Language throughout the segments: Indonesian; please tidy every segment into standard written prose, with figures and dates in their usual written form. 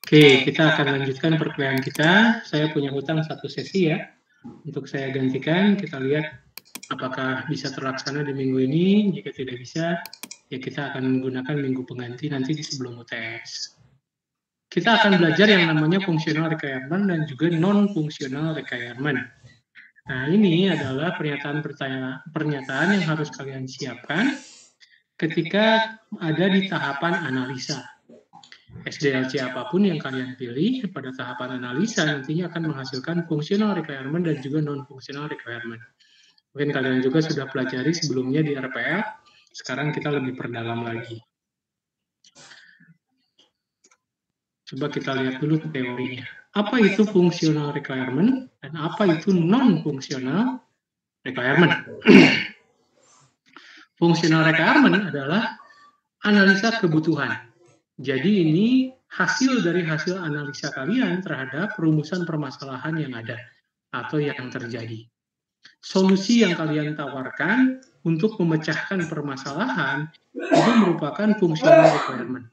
Oke, kita akan lanjutkan perkuliahan kita. Saya punya hutang 1 sesi ya. Untuk saya gantikan, kita lihat apakah bisa terlaksana di minggu ini. Jika tidak bisa, ya kita akan menggunakan minggu pengganti nanti di sebelum UTS. Kita akan belajar yang namanya functional requirement dan juga non-functional requirement. Nah, ini adalah pernyataan yang harus kalian siapkan ketika ada di tahapan analisa. SDLC apapun yang kalian pilih pada tahapan analisa nantinya akan menghasilkan functional requirement dan juga non-functional requirement. Mungkin kalian juga sudah pelajari sebelumnya di RPL, sekarang kita lebih perdalam lagi. Coba kita lihat dulu teorinya. Apa itu functional requirement dan apa itu non-functional requirement? Functional requirement adalah analisa kebutuhan. Jadi ini hasil dari hasil analisa kalian terhadap rumusan permasalahan yang ada atau yang terjadi. Solusi yang kalian tawarkan untuk memecahkan permasalahan itu merupakan functional requirement.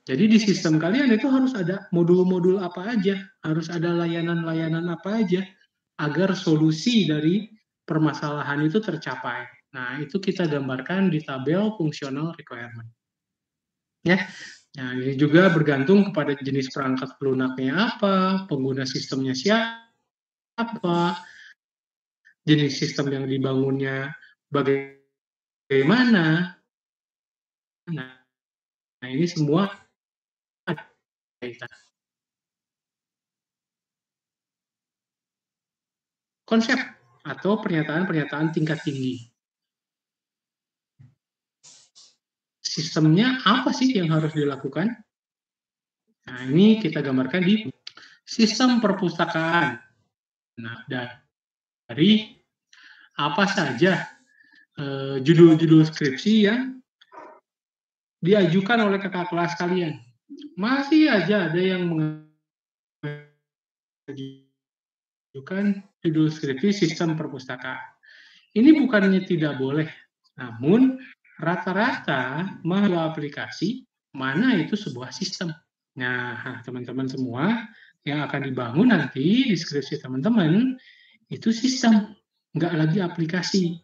Jadi di sistem kalian itu harus ada modul-modul apa aja, harus ada layanan-layanan apa aja agar solusi dari permasalahan itu tercapai. Nah, itu kita gambarkan di tabel functional requirement. Ya. Nah, ini juga bergantung kepada jenis perangkat lunaknya apa, pengguna sistemnya siapa, jenis sistem yang dibangunnya bagaimana. Nah, ini semua ada kaitan. Konsep atau pernyataan-pernyataan tingkat tinggi. Sistemnya apa sih yang harus dilakukan? Nah, ini kita gambarkan di sistem perpustakaan. Nah, dari apa saja judul-judul skripsi yang diajukan oleh kakak kelas kalian. Masih aja ada yang mengajukan judul skripsi sistem perpustakaan. Ini bukannya tidak boleh, namun rata-rata mahasiswa aplikasi mana itu sebuah sistem. Nah, teman-teman semua yang akan dibangun nanti di skripsi teman-teman itu sistem, nggak lagi aplikasi.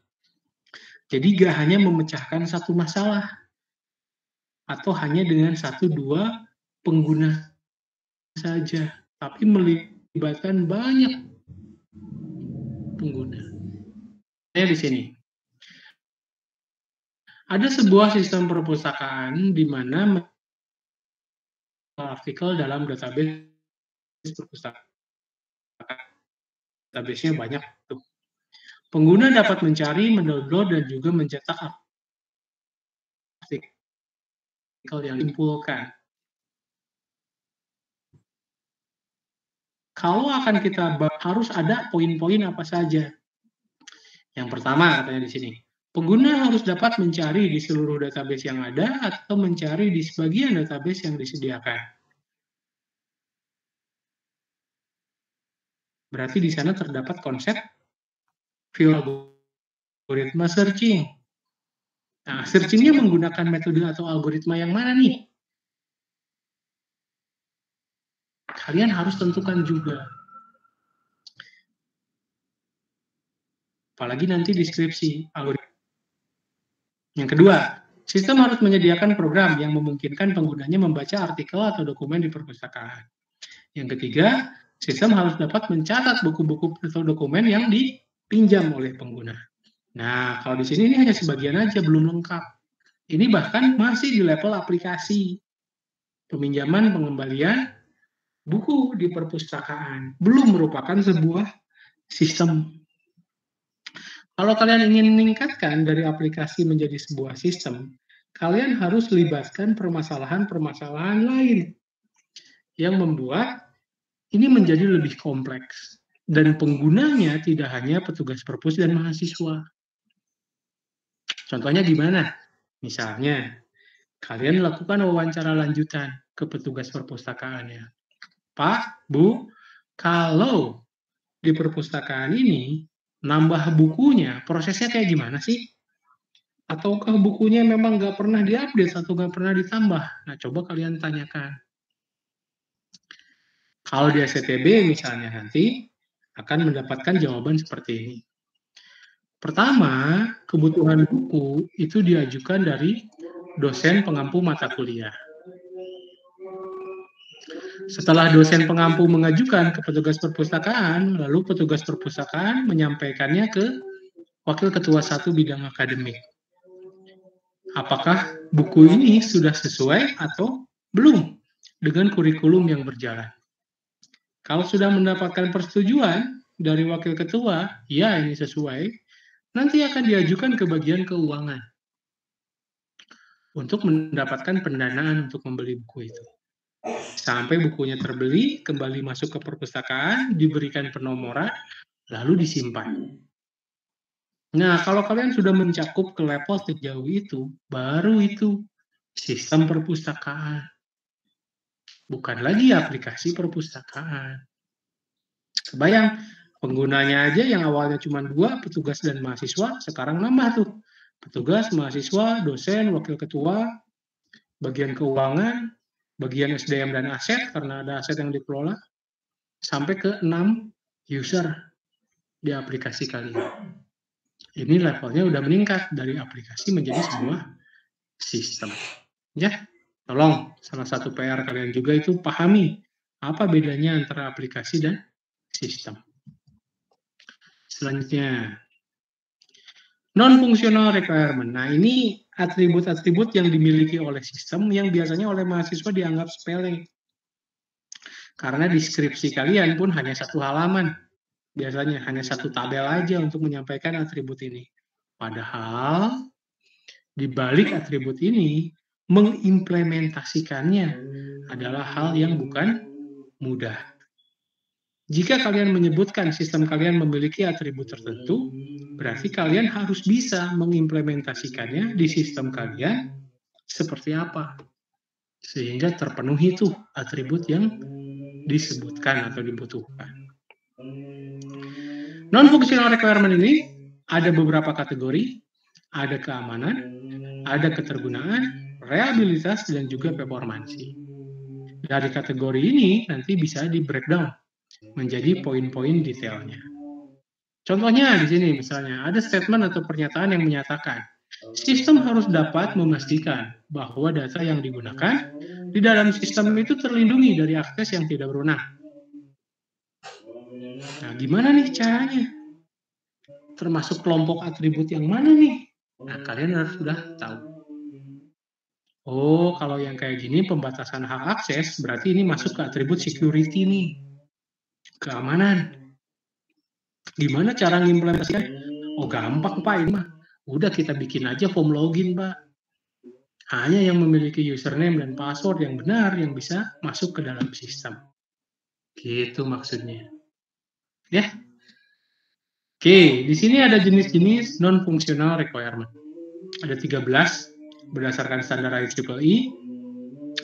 Jadi nggak hanya memecahkan satu masalah atau hanya dengan 1-2 pengguna saja, tapi melibatkan banyak pengguna. Di sini ada sebuah sistem perpustakaan di mana artikel dalam database perpustakaan. Database-nya banyak tuh. Pengguna dapat mencari, mendownload, dan juga mencetak artikel yang dikumpulkan. Kalau akan kita harus ada poin-poin apa saja. Yang pertama katanya di sini, pengguna harus dapat mencari di seluruh database yang ada atau mencari di sebagian database yang disediakan. Berarti di sana terdapat konsep view algoritma searching. Nah, searchingnya menggunakan metode atau algoritma yang mana nih? Kalian harus tentukan juga. Apalagi nanti deskripsi algoritma. Yang kedua, sistem harus menyediakan program yang memungkinkan penggunanya membaca artikel atau dokumen di perpustakaan. Yang ketiga, sistem harus dapat mencatat buku-buku atau dokumen yang dipinjam oleh pengguna. Nah, kalau di sini ini hanya sebagian aja, belum lengkap. Ini bahkan masih di level aplikasi. Peminjaman pengembalian buku di perpustakaan belum merupakan sebuah sistem. Kalau kalian ingin meningkatkan dari aplikasi menjadi sebuah sistem, kalian harus libatkan permasalahan-permasalahan lain yang membuat ini menjadi lebih kompleks. Dan penggunanya tidak hanya petugas perpus dan mahasiswa. Contohnya gimana? Misalnya, kalian lakukan wawancara lanjutan ke petugas perpustakaannya. Pak, Bu, kalau di perpustakaan ini nambah bukunya, prosesnya kayak gimana sih? Ataukah bukunya memang nggak pernah diupdate atau nggak pernah ditambah? Nah, coba kalian tanyakan. Kalau di SCTB misalnya nanti akan mendapatkan jawaban seperti ini. Pertama, kebutuhan buku itu diajukan dari dosen pengampu mata kuliah. Setelah dosen pengampu mengajukan ke petugas perpustakaan, lalu petugas perpustakaan menyampaikannya ke Wakil Ketua 1 bidang akademik. Apakah buku ini sudah sesuai atau belum dengan kurikulum yang berjalan? Kalau sudah mendapatkan persetujuan dari Wakil Ketua, ya ini sesuai, nanti akan diajukan ke bagian keuangan untuk mendapatkan pendanaan untuk membeli buku itu. Sampai bukunya terbeli, kembali masuk ke perpustakaan, diberikan penomoran, lalu disimpan. Nah, kalau kalian sudah mencakup ke level sejauh itu, baru itu sistem perpustakaan. Bukan lagi aplikasi perpustakaan. Kebayang, penggunanya aja yang awalnya cuma 2, petugas dan mahasiswa, sekarang nambah tuh. Petugas, mahasiswa, dosen, wakil ketua, bagian keuangan, bagian SDM dan aset, karena ada aset yang dikelola, sampai ke 6 user di aplikasi kalian. Ini levelnya udah meningkat dari aplikasi menjadi sebuah sistem. Ya, tolong salah satu PR kalian juga itu pahami apa bedanya antara aplikasi dan sistem. Selanjutnya, non-functional requirement. Nah, ini atribut-atribut yang dimiliki oleh sistem yang biasanya oleh mahasiswa dianggap sepele. Karena deskripsi kalian pun hanya 1 halaman. Biasanya hanya 1 tabel aja untuk menyampaikan atribut ini. Padahal di balik atribut ini, mengimplementasikannya adalah hal yang bukan mudah. Jika kalian menyebutkan sistem kalian memiliki atribut tertentu, berarti kalian harus bisa mengimplementasikannya di sistem kalian seperti apa. Sehingga terpenuhi tuh atribut yang disebutkan atau dibutuhkan. Non-functional requirement ini ada beberapa kategori, ada keamanan, ada ketergunaan, reliabilitas, dan juga performansi. Dari kategori ini nanti bisa di breakdown menjadi poin-poin detailnya. Contohnya di sini misalnya ada statement atau pernyataan yang menyatakan sistem harus dapat memastikan bahwa data yang digunakan di dalam sistem itu terlindungi dari akses yang tidak berwenang. Nah, gimana nih caranya? Termasuk kelompok atribut yang mana nih? Nah, kalian harus sudah tahu. Oh, kalau yang kayak gini pembatasan hak akses, berarti ini masuk ke atribut security nih. Keamanan. Gimana cara mengimplementasikan? Oh, gampang Pak ini mah. Udah kita bikin aja form login Pak. Hanya yang memiliki username dan password yang benar yang bisa masuk ke dalam sistem. Gitu maksudnya. Ya. Oke, di sini ada jenis-jenis non-functional requirement. Ada 13 berdasarkan standar IEEE.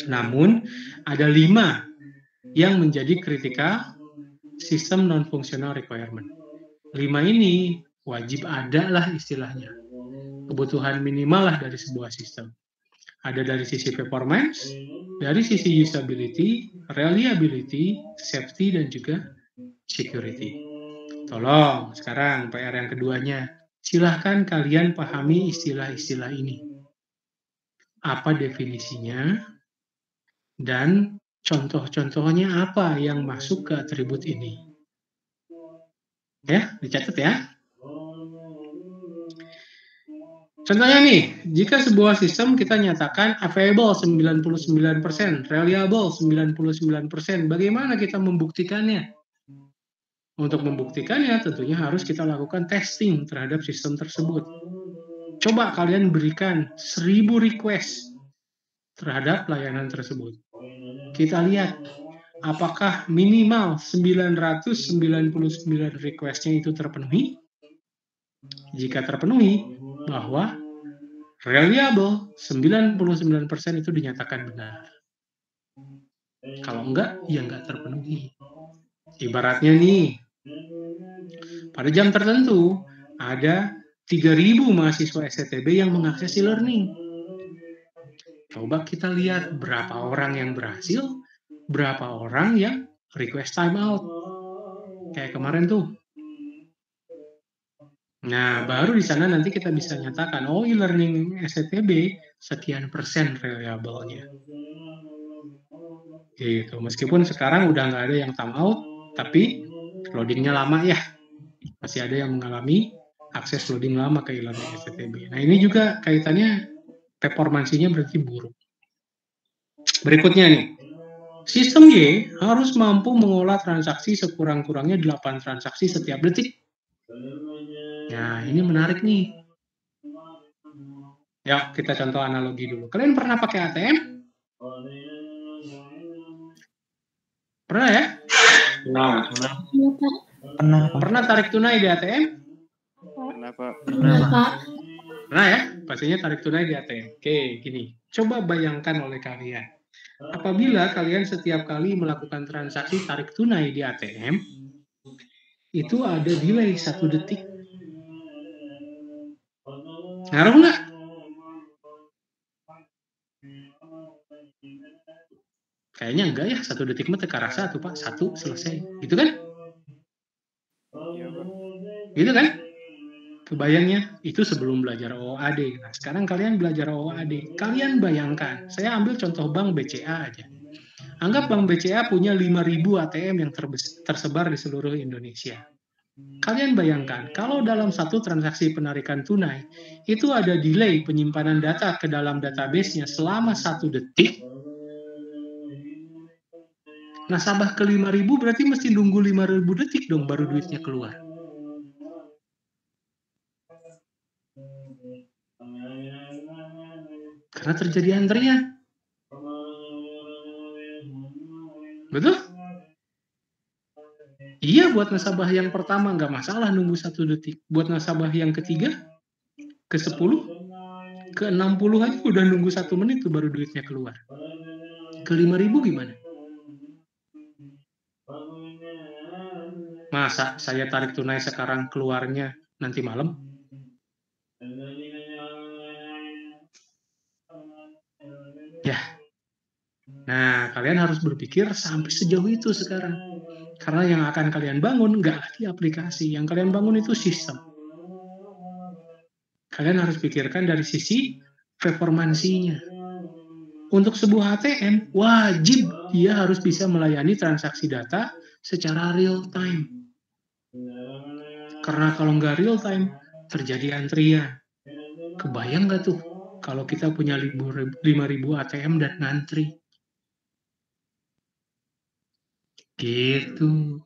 Namun, ada 5 yang menjadi kritikal sistem non-functional requirement. 5 ini wajib ada lah istilahnya. Kebutuhan minimal lah dari sebuah sistem. Ada dari sisi performance, dari sisi usability, reliability, safety, dan juga security. Tolong, sekarang PR yang keduanya. Silahkan kalian pahami istilah-istilah ini. Apa definisinya? Dan contoh-contohnya apa yang masuk ke atribut ini? Ya, dicatat ya. Contohnya nih, jika sebuah sistem kita nyatakan available 99%, reliable 99%, bagaimana kita membuktikannya? Untuk membuktikannya tentunya harus kita lakukan testing terhadap sistem tersebut. Coba kalian berikan 1000 request terhadap layanan tersebut. Kita lihat apakah minimal 999 request-nya itu terpenuhi? Jika terpenuhi, bahwa reliable 99% itu dinyatakan benar. Kalau enggak, ya enggak terpenuhi. Ibaratnya nih, pada jam tertentu ada 3.000 mahasiswa SCTB yang mengakses e-learning. Coba kita lihat berapa orang yang berhasil, berapa orang yang request time out. Kayak kemarin tuh. Nah, baru di sana nanti kita bisa nyatakan, oh e-learning SCTB sekian persen reliable-nya. Gitu. Meskipun sekarang udah nggak ada yang time out, tapi loadingnya lama ya. Masih ada yang mengalami akses loading lama ke e-learning SCTB. Nah, ini juga kaitannya performansinya berarti buruk. Berikutnya nih, sistem Y harus mampu mengolah transaksi sekurang-kurangnya 8 transaksi setiap detik. Nah, ini menarik nih. Ya, kita contoh analogi dulu. Kalian pernah pakai ATM? Pernah ya? Pernah tarik tunai di ATM? Pernah, Pak. Pernah ya? Pastinya tarik tunai di ATM. Oke, gini. Coba bayangkan oleh kalian. Apabila kalian setiap kali melakukan transaksi tarik tunai di ATM, itu ada delay 1 detik. Ngaruh nggak? Kayaknya enggak ya, 1 detik mah teka rasa tuh Pak, 1 selesai. Gitu kan? Iya, Pak. Gitu kan? Kebayangnya, itu sebelum belajar OOAD. Nah, sekarang kalian belajar OOAD. Kalian bayangkan, saya ambil contoh Bank BCA aja. Anggap Bank BCA punya 5.000 ATM yang tersebar di seluruh Indonesia. Kalian bayangkan, kalau dalam satu transaksi penarikan tunai, itu ada delay penyimpanan data ke dalam database-nya selama 1 detik. Nasabah ke 5.000 berarti mesti nunggu 5.000 detik dong baru duitnya keluar. Karena terjadi antrian. Betul? Iya, buat nasabah yang pertama nggak masalah nunggu 1 detik. Buat nasabah yang ketiga, ke-10, ke-60 aja udah nunggu 1 menit tuh baru duitnya keluar. Ke 5.000 gimana? Masa saya tarik tunai sekarang keluarnya nanti malam? Ya. Nah, kalian harus berpikir sampai sejauh itu sekarang. Karena yang akan kalian bangun nggak lagi aplikasi. Yang kalian bangun itu sistem. Kalian harus pikirkan dari sisi performansinya. Untuk sebuah ATM, wajib dia harus bisa melayani transaksi data secara real time. Karena kalau nggak real time, terjadi antrian. Kebayang nggak tuh kalau kita punya 5.000 ATM dan ngantri? Gitu.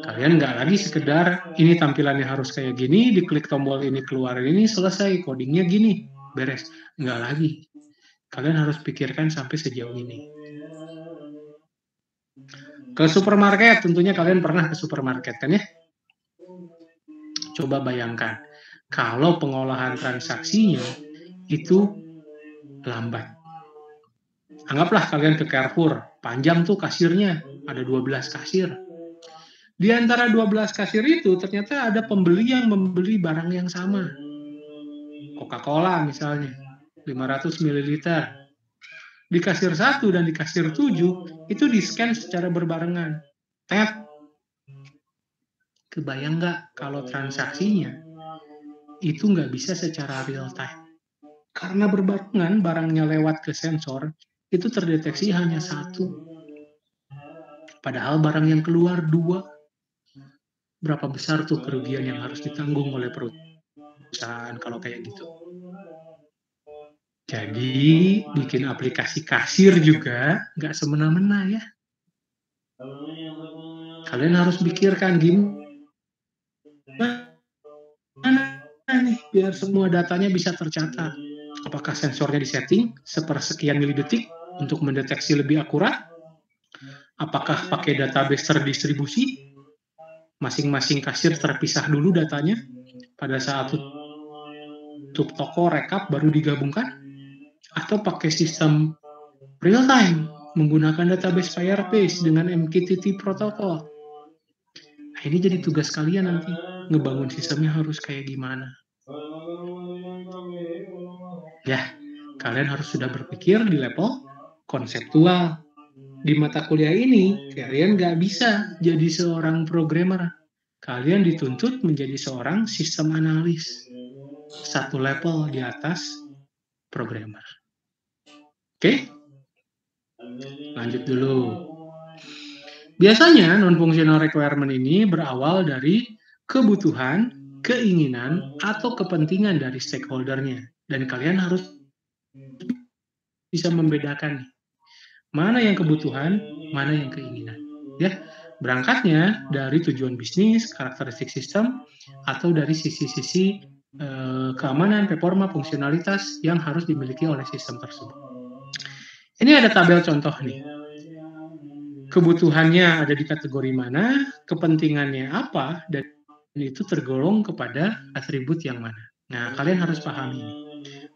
Kalian nggak lagi sekedar ini tampilannya harus kayak gini, diklik tombol ini keluar ini, selesai, codingnya gini, beres. Nggak lagi. Kalian harus pikirkan sampai sejauh ini. Ke supermarket, tentunya kalian pernah ke supermarket kan ya? Coba bayangkan, kalau pengolahan transaksinya itu lambat. Anggaplah kalian ke Carrefour, panjang tuh kasirnya, ada 12 kasir. Di antara 12 kasir itu ternyata ada pembeli yang membeli barang yang sama. Coca-Cola misalnya, 500 ml. Di kasir 1 dan di kasir 7, itu di-scan secara berbarengan. Tap. Kebayang nggak kalau transaksinya itu nggak bisa secara real time? Karena berbarengan barangnya lewat ke sensor, itu terdeteksi hanya 1. Padahal barang yang keluar 2. Berapa besar tuh kerugian yang harus ditanggung oleh perusahaan kalau kayak gitu? Jadi, bikin aplikasi kasir juga nggak semena-mena ya. Kalian harus pikirkan gimana nih biar semua datanya bisa tercatat. Apakah sensornya disetting sepersekian milidetik untuk mendeteksi lebih akurat? Apakah pakai database terdistribusi? Masing-masing kasir terpisah dulu datanya pada saat tutup toko rekap baru digabungkan? Atau pakai sistem real time menggunakan database Firebase dengan MQTT protokol? Nah, ini jadi tugas kalian nanti ngebangun sistemnya harus kayak gimana. Ya, kalian harus sudah berpikir di level konseptual. Di mata kuliah ini, kalian nggak bisa jadi seorang programmer. Kalian dituntut menjadi seorang sistem analis. Satu level di atas programmer. Oke? Lanjut dulu. Biasanya non-functional requirement ini berawal dari kebutuhan, keinginan, atau kepentingan dari stakeholdernya. Dan kalian harus bisa membedakan nih, mana yang kebutuhan, mana yang keinginan. Ya, berangkatnya dari tujuan bisnis, karakteristik sistem, atau dari sisi-sisi keamanan, performa, fungsionalitas yang harus dimiliki oleh sistem tersebut. Ini ada tabel contoh nih. Kebutuhannya ada di kategori mana, kepentingannya apa, dan itu tergolong kepada atribut yang mana. Nah, kalian harus pahami ini.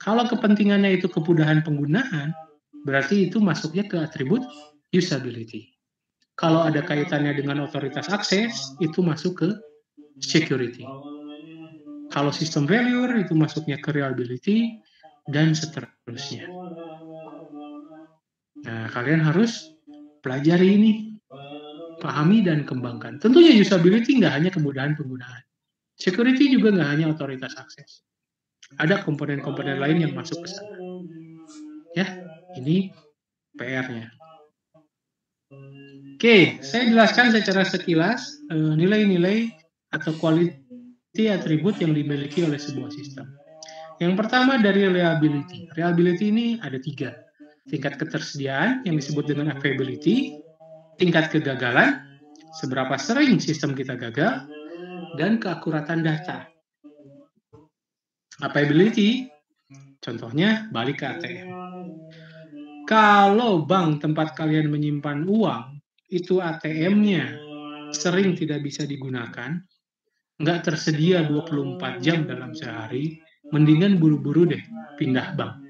Kalau kepentingannya itu kemudahan penggunaan, berarti itu masuknya ke atribut usability. Kalau ada kaitannya dengan otoritas akses, itu masuk ke security. Kalau sistem failure, itu masuknya ke reliability, dan seterusnya. Nah, kalian harus pelajari ini, pahami dan kembangkan. Tentunya usability nggak hanya kemudahan penggunaan. Security juga nggak hanya otoritas akses. Ada komponen-komponen lain yang masuk ke sana. Ya, ini PR-nya. Oke, saya jelaskan secara sekilas nilai-nilai atau quality atribut yang dimiliki oleh sebuah sistem. Yang pertama dari reliability. Reliability ini ada 3. Tingkat ketersediaan yang disebut dengan availability, tingkat kegagalan, seberapa sering sistem kita gagal, dan keakuratan data. Availability, contohnya balik ke ATM. Kalau bank tempat kalian menyimpan uang, itu ATM-nya sering tidak bisa digunakan, nggak tersedia 24 jam dalam sehari, mendingan buru-buru deh pindah bank.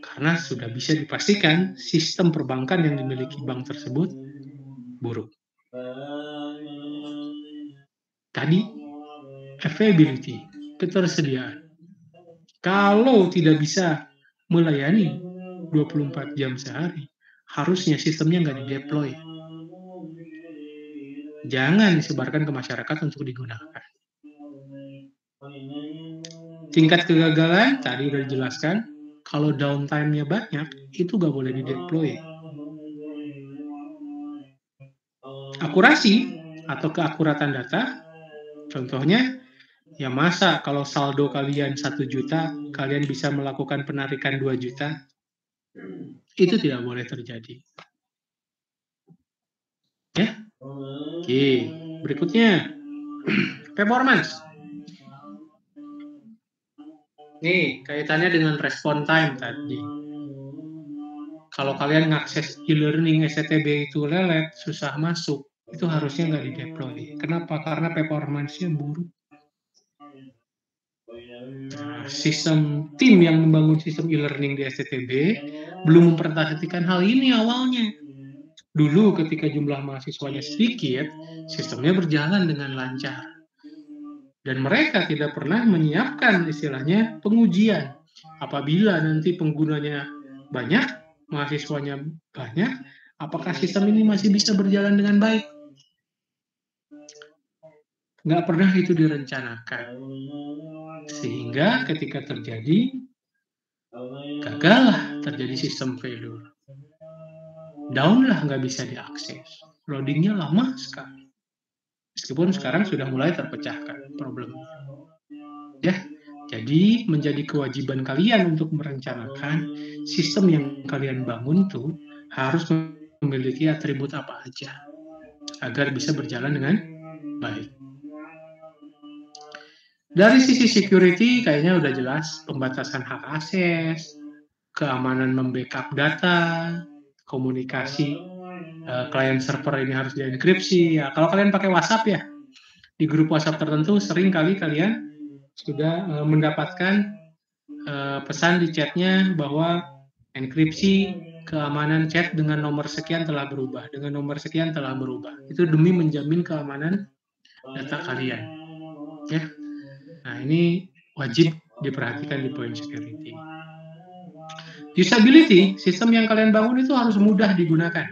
Karena sudah bisa dipastikan sistem perbankan yang dimiliki bank tersebut buruk. Tadi, availability, ketersediaan. Kalau tidak bisa melayani 24 jam sehari, harusnya sistemnya nggak di-deploy. Jangan disebarkan ke masyarakat untuk digunakan. Tingkat kegagalan, tadi udah dijelaskan, kalau downtime-nya banyak, itu nggak boleh di-deploy. Akurasi atau keakuratan data, contohnya, ya masa kalau saldo kalian 1 juta, kalian bisa melakukan penarikan 2 juta, itu tidak boleh terjadi. Ya? Oke, berikutnya, performance. Nih, kaitannya dengan respon time tadi. Kalau kalian ngakses e-learning SCTB itu lelet, susah masuk, itu harusnya nggak di-deploy. Kenapa? Karena performance-nya buruk. Nah, sistem tim yang membangun sistem e-learning di SCTB belum memperhatikan hal ini awalnya. Dulu ketika jumlah mahasiswanya sedikit, sistemnya berjalan dengan lancar. Dan mereka tidak pernah menyiapkan istilahnya pengujian. Apabila nanti penggunanya banyak, mahasiswanya banyak, apakah sistem ini masih bisa berjalan dengan baik? Nggak pernah itu direncanakan. Sehingga ketika terjadi, gagallah terjadi sistem failure. Down lah nggak bisa diakses. Loadingnya lama sekali. Meskipun sekarang sudah mulai terpecahkan problemnya. Ya, jadi menjadi kewajiban kalian untuk merencanakan sistem yang kalian bangun tuh harus memiliki atribut apa aja agar bisa berjalan dengan baik. Dari sisi security kayaknya udah jelas, pembatasan hak akses, keamanan membackup data, komunikasi client server ini harus dienkripsi. Ya, kalau kalian pakai WhatsApp ya, di grup WhatsApp tertentu sering kali kalian sudah mendapatkan pesan di chatnya bahwa enkripsi keamanan chat dengan nomor sekian telah berubah, dengan nomor sekian telah berubah. Itu demi menjamin keamanan data kalian. Ya. Nah, ini wajib diperhatikan di poin security. Usability, sistem yang kalian bangun itu harus mudah digunakan.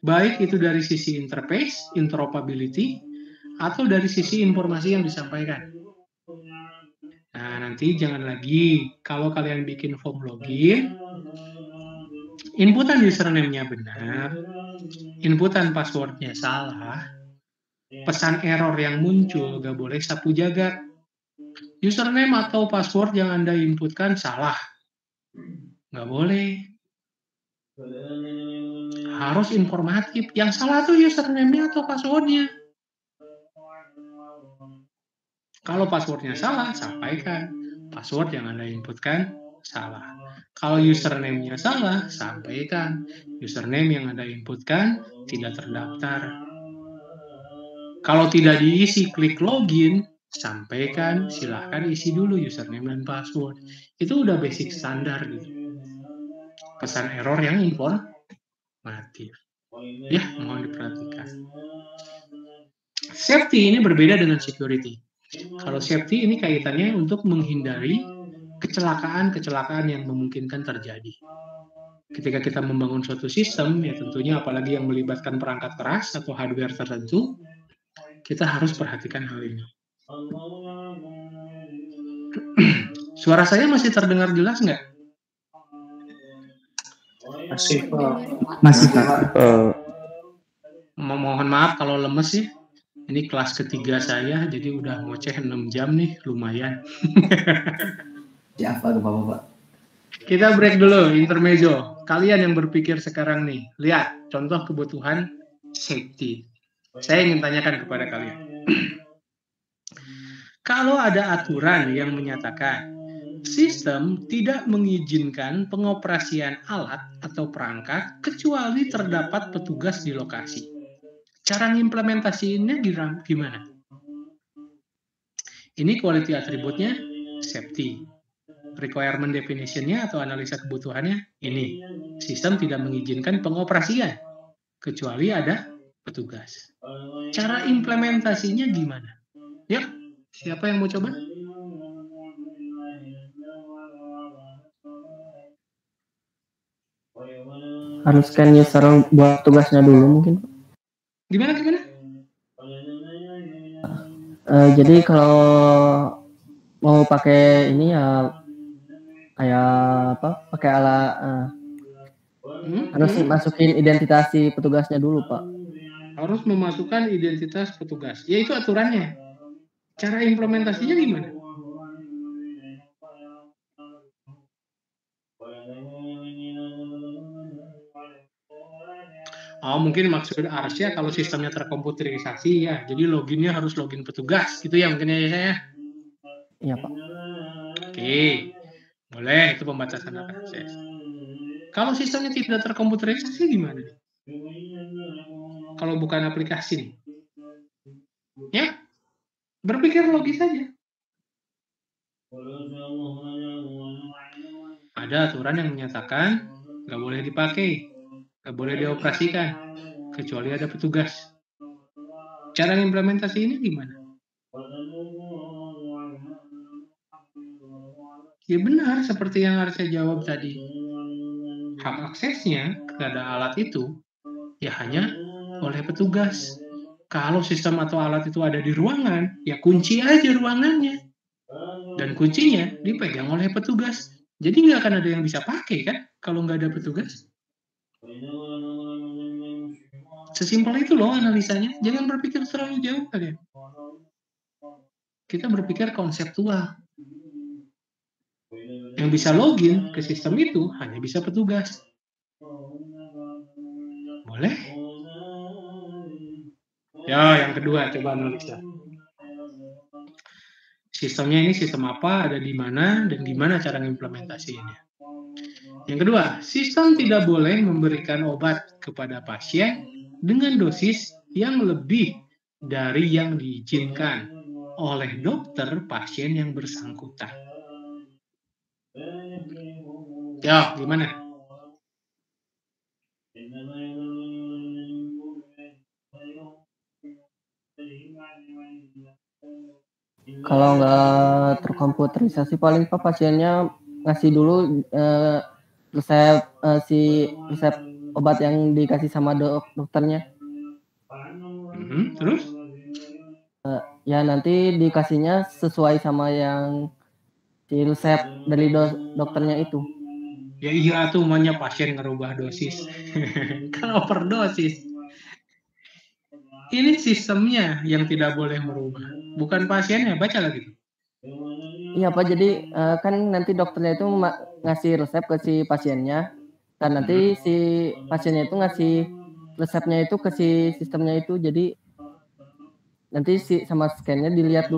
Baik itu dari sisi interface, interoperability, atau dari sisi informasi yang disampaikan. Nah, nanti jangan lagi kalau kalian bikin form login, inputan username-nya benar, inputan password-nya salah, pesan error yang muncul gak boleh sapu jagat. Username atau password yang Anda inputkan salah, gak boleh. Harus informatif. Yang salah tuh username-nya atau password-nya. Kalau password-nya salah, sampaikan. Password yang Anda inputkan salah. Kalau username-nya salah, sampaikan. Username yang Anda inputkan tidak terdaftar. Kalau tidak diisi klik login, sampaikan, silahkan isi dulu username dan password. Itu udah basic standar gitu. Pesan error yang informatif. Ya, mohon diperhatikan. Safety ini berbeda dengan security. Kalau safety ini kaitannya untuk menghindari kecelakaan-kecelakaan yang memungkinkan terjadi. Ketika kita membangun suatu sistem, ya tentunya apalagi yang melibatkan perangkat keras atau hardware tertentu, kita harus perhatikan hal ini. Suara saya masih terdengar jelas nggak? Masih Pak. Mohon maaf kalau lemes ya. Ini kelas ketiga saya, jadi udah ngoceh 6 jam nih, lumayan. Ya apa Bapak? Kita break dulu, intermezzo. Kalian yang berpikir sekarang nih, lihat contoh kebutuhan safety. Saya ingin tanyakan kepada kalian. Kalau ada aturan yang menyatakan sistem tidak mengizinkan pengoperasian alat atau perangkat kecuali terdapat petugas di lokasi. Cara mengimplementasinya gimana? Ini quality atributnya safety. Requirement definition-nya atau analisa kebutuhannya ini. Sistem tidak mengizinkan pengoperasian kecuali ada petugas. Cara implementasinya gimana? Yuk, siapa yang mau coba? Harus scan user buat tugasnya dulu mungkin. Gimana? Jadi kalau mau pakai ini ya kayak apa? Pakai alat harus masukin identifikasi petugasnya dulu Pak. Harus memasukkan identitas petugas. Ya itu aturannya. Cara implementasinya gimana? Oh, mungkin maksud Arsya kalau sistemnya terkomputerisasi ya, jadi loginnya harus login petugas, gitu ya mungkin ya saya. Iya Pak. Oke, boleh itu pembatasan akses. Kalau sistemnya tidak terkomputerisasi gimana? Kalau bukan aplikasi nih, ya berpikir logis saja. Ada aturan yang menyatakan nggak boleh dipakai, nggak boleh dioperasikan, kecuali ada petugas. Cara implementasi ini gimana? Ya benar, seperti yang harus saya jawab tadi. Hak aksesnya kepada alat itu ya hanya oleh petugas. Kalau sistem atau alat itu ada di ruangan, ya kunci aja ruangannya. Dan kuncinya dipegang oleh petugas. Jadi nggak akan ada yang bisa pakai kan kalau nggak ada petugas. Sesimpel itu loh analisanya. Jangan berpikir terlalu jauh kalian. Kita berpikir konseptual. Yang bisa login ke sistem itu hanya bisa petugas. Boleh? Ya, yang kedua coba analisa. Sistemnya ini sistem apa, ada di mana, dan gimana cara mengimplementasinya. Yang kedua, sistem tidak boleh memberikan obat kepada pasien dengan dosis yang lebih dari yang diizinkan oleh dokter pasien yang bersangkutan. Ya, gimana? Kalau nggak terkomputerisasi paling Pak pasiennya ngasih dulu resep obat yang dikasih sama dokternya. Terus? Ya nanti dikasihnya sesuai sama yang si resep dari dokternya itu. Ya iya tuh maunya pasien ngerubah dosis. Kan overdosis. Ini sistemnya yang tidak boleh merubah. Bukan pasiennya, baca lagi. Iya Pak, jadi kan nanti dokternya itu ngasih resep ke si pasiennya. Dan nanti si pasiennya itu ngasih resepnya itu ke si sistemnya itu. Jadi nanti sama scan-nya dilihat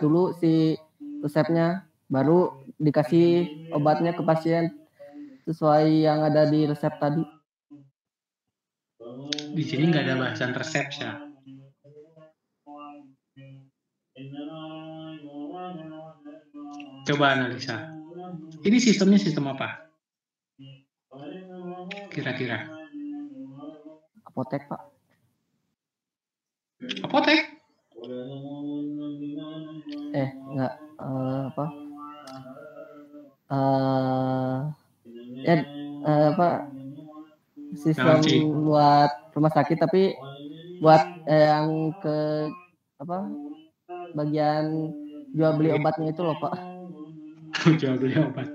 dulu si resepnya, baru dikasih obatnya ke pasien sesuai yang ada di resep tadi. Di sini nggak ada bahasan resep ya. Coba analisa. Ini sistemnya sistem apa? Kira-kira. Apotek Pak. Apotek? Enggak. Sistem buat rumah sakit tapi buat yang ke bagian jual beli obatnya itu loh Pak. Jual beli obat.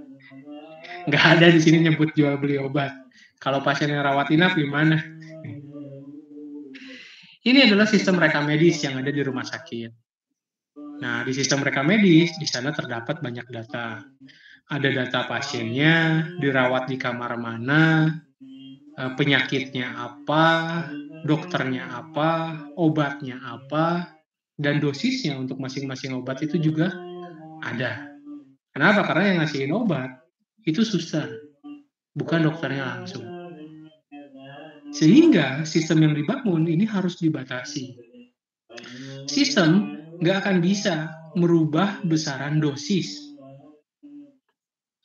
Nggak ada di sini nyebut jual beli obat. Kalau pasien yang rawat inap gimana? Ini adalah sistem rekam medis yang ada di rumah sakit. Nah, di sistem rekam medis, di sana terdapat banyak data. Ada data pasiennya, dirawat di kamar mana, penyakitnya apa, dokternya apa, obatnya apa, dan dosisnya untuk masing-masing obat itu juga ada. Kenapa? Karena yang ngasihin obat itu susah, bukan dokternya langsung. Sehingga sistem yang dibangun ini harus dibatasi. Sistem nggak akan bisa merubah besaran dosis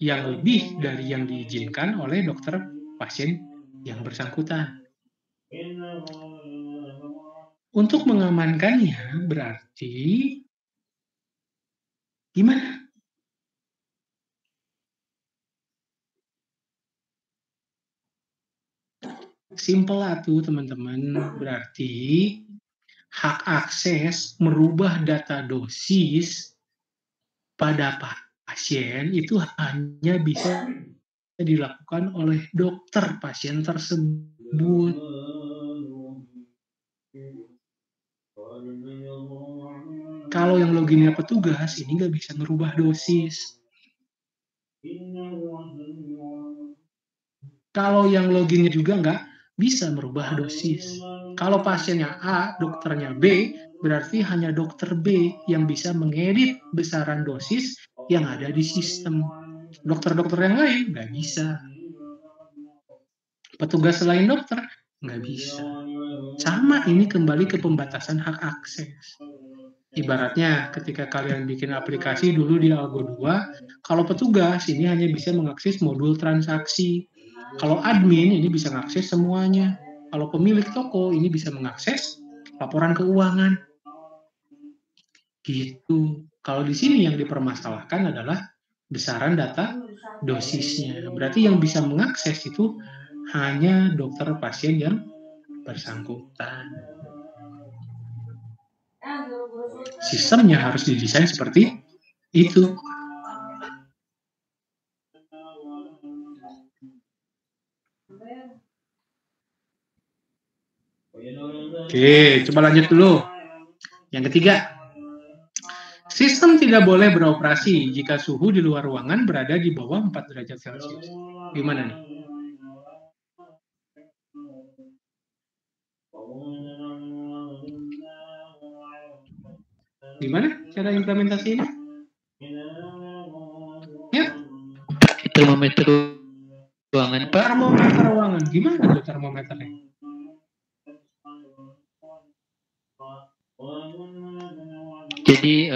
yang lebih dari yang diizinkan oleh dokter pasien yang bersangkutan. Untuk mengamankannya berarti gimana? Simple lah tuh teman-teman, berarti hak akses merubah data dosis pada pasien itu hanya bisa dilakukan oleh dokter pasien tersebut. Kalau yang loginnya petugas, ini nggak bisa merubah dosis. Kalau yang loginnya juga nggak bisa merubah dosis. Kalau pasiennya A, dokternya B, berarti hanya dokter B yang bisa mengedit besaran dosis yang ada di sistem. Dokter-dokter yang lain nggak bisa. Petugas selain dokter nggak bisa. Sama ini kembali ke pembatasan hak akses. Ibaratnya ketika kalian bikin aplikasi dulu di Algo 2, kalau petugas ini hanya bisa mengakses modul transaksi. Kalau admin ini bisa mengakses semuanya. Kalau pemilik toko ini bisa mengakses laporan keuangan. Gitu. Kalau di sini yang dipermasalahkan adalah besaran data dosisnya. Berarti yang bisa mengakses itu hanya dokter pasien yang bersangkutan. Sistemnya harus didesain seperti itu. Oke, coba lanjut dulu. Yang ketiga, sistem tidak boleh beroperasi jika suhu di luar ruangan berada di bawah 4 derajat Celcius. Gimana nih? Gimana cara implementasi ini? Ya. Termometer ruangan, Pak. Termometer ruangan. Gimana tuh termometernya? Jadi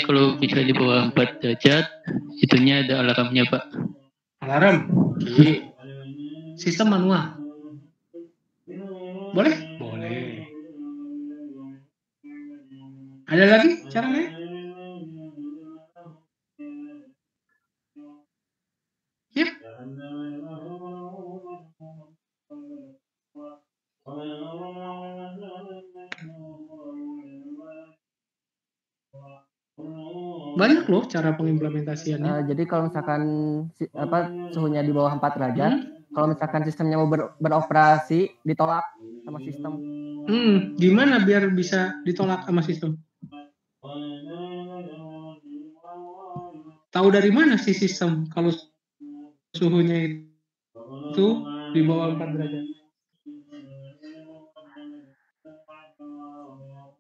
kalau bisa di bawah 4 derajat, itunya ada alarmnya, Pak. Alarm. Oke. Sistem manual. Boleh? Boleh. Ada lagi caranya? Yep. Banyak loh cara pengimplementasiannya. Jadi kalau misalkan suhunya di bawah 4 derajat, kalau misalkan sistemnya mau beroperasi, ditolak sama sistem. Gimana biar bisa ditolak sama sistem? Tahu dari mana sih sistem kalau suhunya itu di bawah 4 derajat?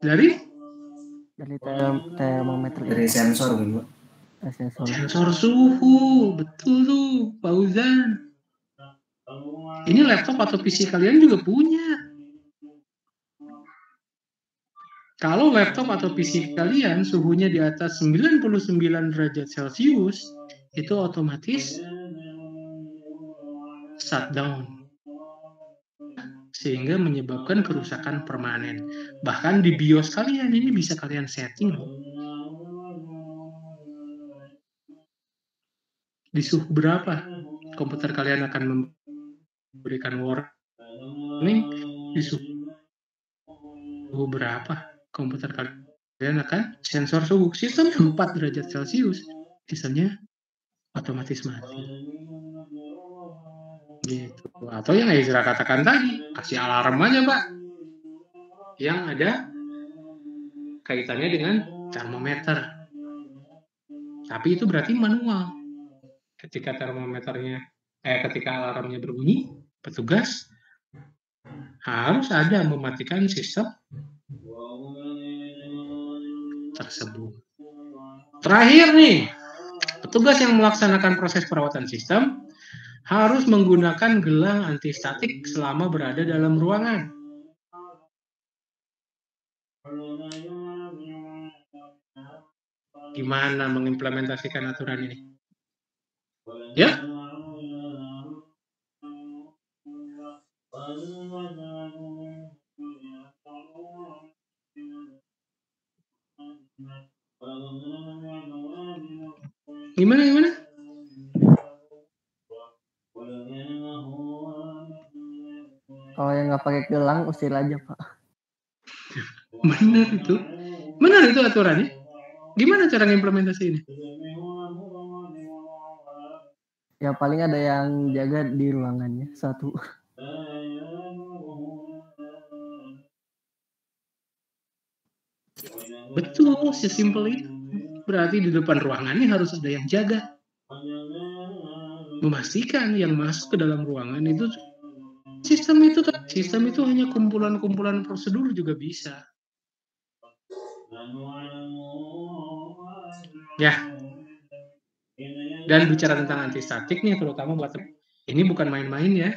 Dari termometer. Dari sensor gitu. Sensor suhu, betul tuh, Fauzan. Ini laptop atau PC kalian juga punya. Kalau laptop atau PC kalian suhunya di atas 99 derajat Celcius, itu otomatis shutdown. Sehingga menyebabkan kerusakan permanen. Bahkan di BIOS kalian ini bisa kalian setting loh. Di suhu berapa komputer kalian akan memberikan warning, di suhu berapa komputer kalian akan sensor suhu. Sistemnya 4 derajat Celcius, sistemnya otomatis mati. Gitu. Atau yang Ezra katakan tadi, kasih alarm aja, Pak, yang ada kaitannya dengan termometer. Tapi itu berarti manual. Ketika ketika alarmnya berbunyi, petugas harus ada mematikan sistem tersebut. Terakhir nih, petugas yang melaksanakan proses perawatan sistem harus menggunakan gelang antistatik selama berada dalam ruangan. Gimana mengimplementasikan aturan ini? Ya? Gimana? Kalau yang nggak pakai gelang, usir aja, Pak. Benar itu aturannya. Gimana cara implementasi ini? Ya paling ada yang jaga di ruangannya satu. Betul, sesimpel itu. Berarti di depan ruangannya harus ada yang jaga. Memastikan yang masuk ke dalam ruangan itu sistem itu hanya kumpulan-kumpulan prosedur juga bisa. Ya. Dan bicara tentang antistatik nih, terutama buat ini bukan main-main ya.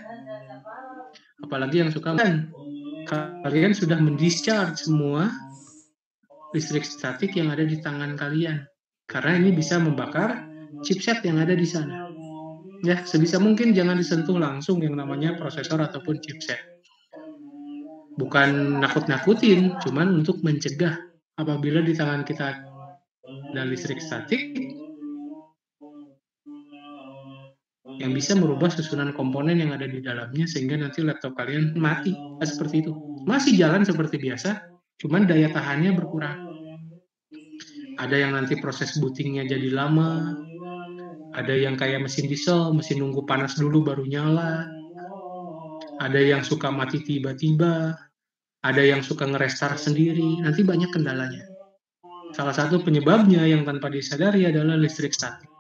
Apalagi yang suka kalian sudah mendischarge semua listrik statik yang ada di tangan kalian. Karena ini bisa membakar chipset yang ada di sana. Ya, sebisa mungkin jangan disentuh langsung yang namanya prosesor ataupun chipset. Bukan nakut-nakutin, cuman untuk mencegah apabila di tangan kita ada listrik statik yang bisa merubah susunan komponen yang ada di dalamnya sehingga nanti laptop kalian mati. Seperti itu. Masih jalan seperti biasa, cuman daya tahannya berkurang. Ada yang nanti proses bootingnya jadi lama, ada yang kayak mesin diesel, mesin nunggu panas dulu baru nyala, ada yang suka mati tiba-tiba, ada yang suka nge-restart sendiri, nanti banyak kendalanya. Salah satu penyebabnya yang tanpa disadari adalah listrik statik.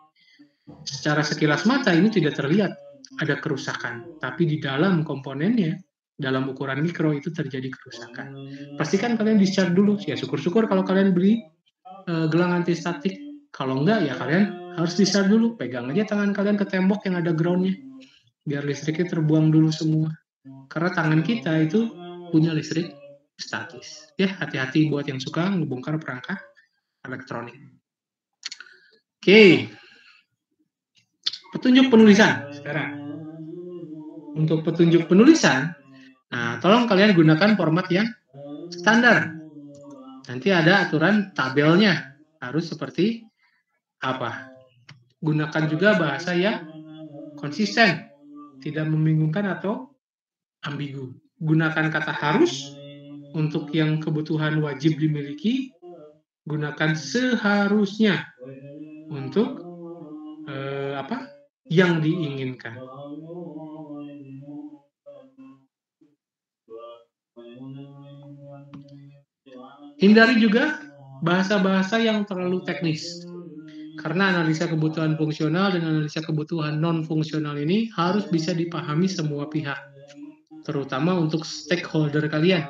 Secara sekilas mata ini tidak terlihat ada kerusakan, tapi di dalam komponennya, dalam ukuran mikro itu terjadi kerusakan. Pastikan kalian discharge dulu, ya syukur-syukur kalau kalian beli gelang antistatik. Kalau enggak ya kalian harus discharge dulu, pegang aja tangan kalian ke tembok yang ada groundnya, biar listriknya terbuang dulu semua. Karena tangan kita itu punya listrik statis. Ya, hati-hati buat yang suka ngebongkar perangkat elektronik. Oke. Petunjuk penulisan sekarang. Untuk petunjuk penulisan, nah tolong kalian gunakan format yang standar. Nanti ada aturan tabelnya. Harus seperti apa? Gunakan juga bahasa yang konsisten, tidak membingungkan atau ambigu. Gunakan kata harus untuk yang kebutuhan wajib dimiliki. Gunakan seharusnya untuk yang diinginkan. Hindari juga bahasa-bahasa yang terlalu teknis. Karena analisa kebutuhan fungsional dan analisa kebutuhan non-fungsional ini harus bisa dipahami semua pihak. Terutama untuk stakeholder kalian.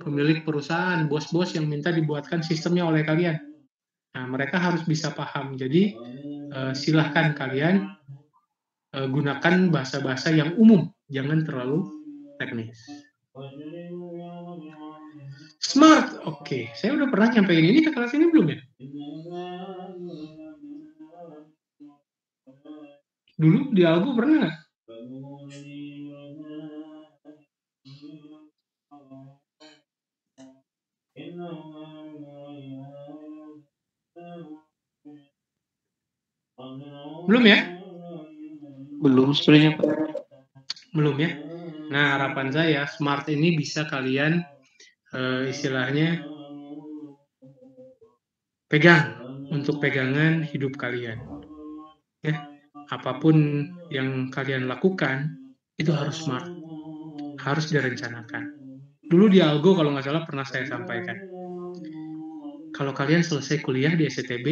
Pemilik perusahaan, bos-bos yang minta dibuatkan sistemnya oleh kalian. Nah, mereka harus bisa paham. Jadi, silahkan kalian gunakan bahasa-bahasa yang umum. Jangan terlalu teknis. Smart, oke. Saya udah pernah nyampein ini ke kelas ini belum ya? Dulu di Algo pernah nggak? Belum ya? Belum sebenarnya Pak. Belum ya? Nah, harapan saya smart ini bisa kalian istilahnya pegang untuk pegangan hidup kalian. Ya, apapun yang kalian lakukan itu harus smart, harus direncanakan. Dulu di Algo kalau nggak salah pernah saya sampaikan, kalau kalian selesai kuliah di SCTB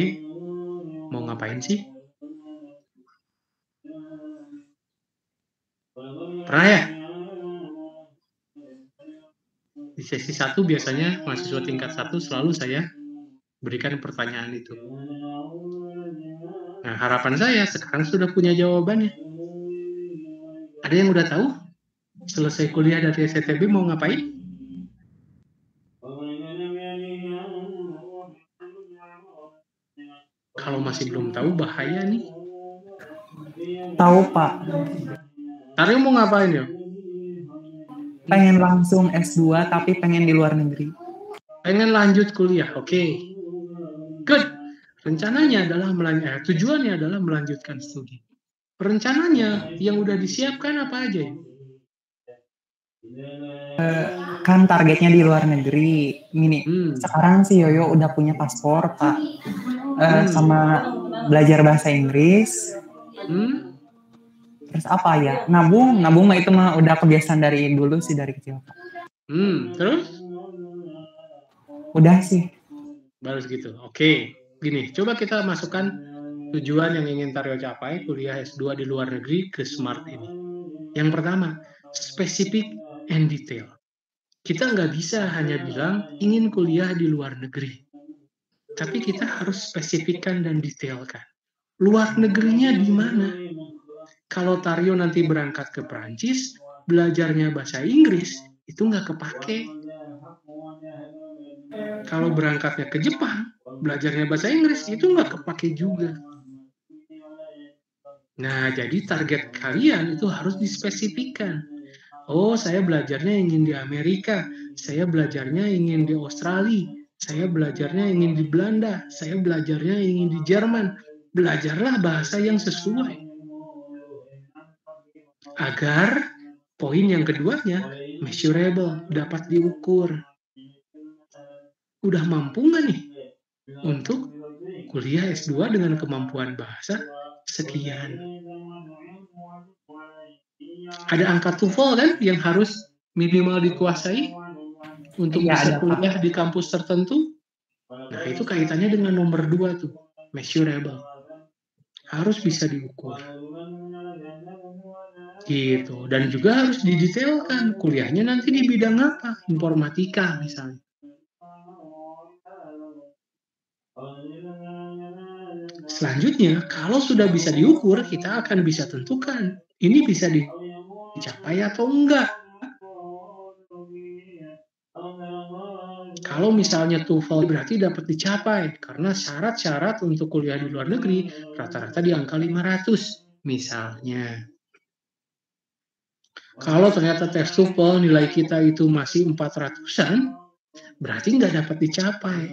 mau ngapain sih? Pernah ya? Di sesi 1 biasanya mahasiswa tingkat 1 selalu saya berikan pertanyaan itu. Nah, harapan saya sekarang sudah punya jawabannya. Ada yang udah tahu? Selesai kuliah dari SCTB mau ngapain? Kalau masih belum tahu bahaya nih. Tahu Pak. Aryo mau ngapain ya? Pengen langsung S2 tapi pengen di luar negeri. Pengen lanjut kuliah, oke. Good. Rencananya adalah tujuannya adalah melanjutkan studi. Rencananya yang udah disiapkan apa aja ya? Kan targetnya di luar negeri. Sekarang sih Yoyo udah punya paspor Pak. Sama belajar bahasa Inggris. Terus apa ya? Nabung mah itu mah udah kebiasaan dari dulu sih, dari kecil. Terus? Udah sih. Baru segitu. Oke. Gini, coba kita masukkan tujuan yang ingin Taryo capai, kuliah S2 di luar negeri ke SMART ini. Yang pertama, spesifik and detail. Kita nggak bisa hanya bilang ingin kuliah di luar negeri. Tapi kita harus spesifikkan dan detailkan. Luar negerinya di mana? Kalau Taryo nanti berangkat ke Perancis, belajarnya bahasa Inggris, itu nggak kepake. Kalau berangkatnya ke Jepang, belajarnya bahasa Inggris, itu nggak kepake juga. Nah, jadi target kalian itu harus dispesifikkan. Oh, saya belajarnya ingin di Amerika, saya belajarnya ingin di Australia, saya belajarnya ingin di Belanda, saya belajarnya ingin di Jerman. Belajarlah bahasa yang sesuai. Agar poin yang keduanya measurable, dapat diukur. Udah mampu nggak nih untuk kuliah S2 dengan kemampuan bahasa sekian? Ada angka TOEFL kan yang harus minimal dikuasai untuk bisa kuliah di kampus tertentu. Nah, itu kaitannya dengan nomor 2 tuh, measurable. Harus bisa diukur. Gitu. Dan juga harus didetailkan kuliahnya nanti di bidang apa? Informatika misalnya. Selanjutnya, kalau sudah bisa diukur, kita akan bisa tentukan ini bisa dicapai atau enggak. Kalau misalnya TOEFL berarti dapat dicapai, karena syarat-syarat untuk kuliah di luar negeri rata-rata di angka 500 misalnya. Kalau ternyata tes TOEFL nilai kita itu masih 400-an, berarti nggak dapat dicapai.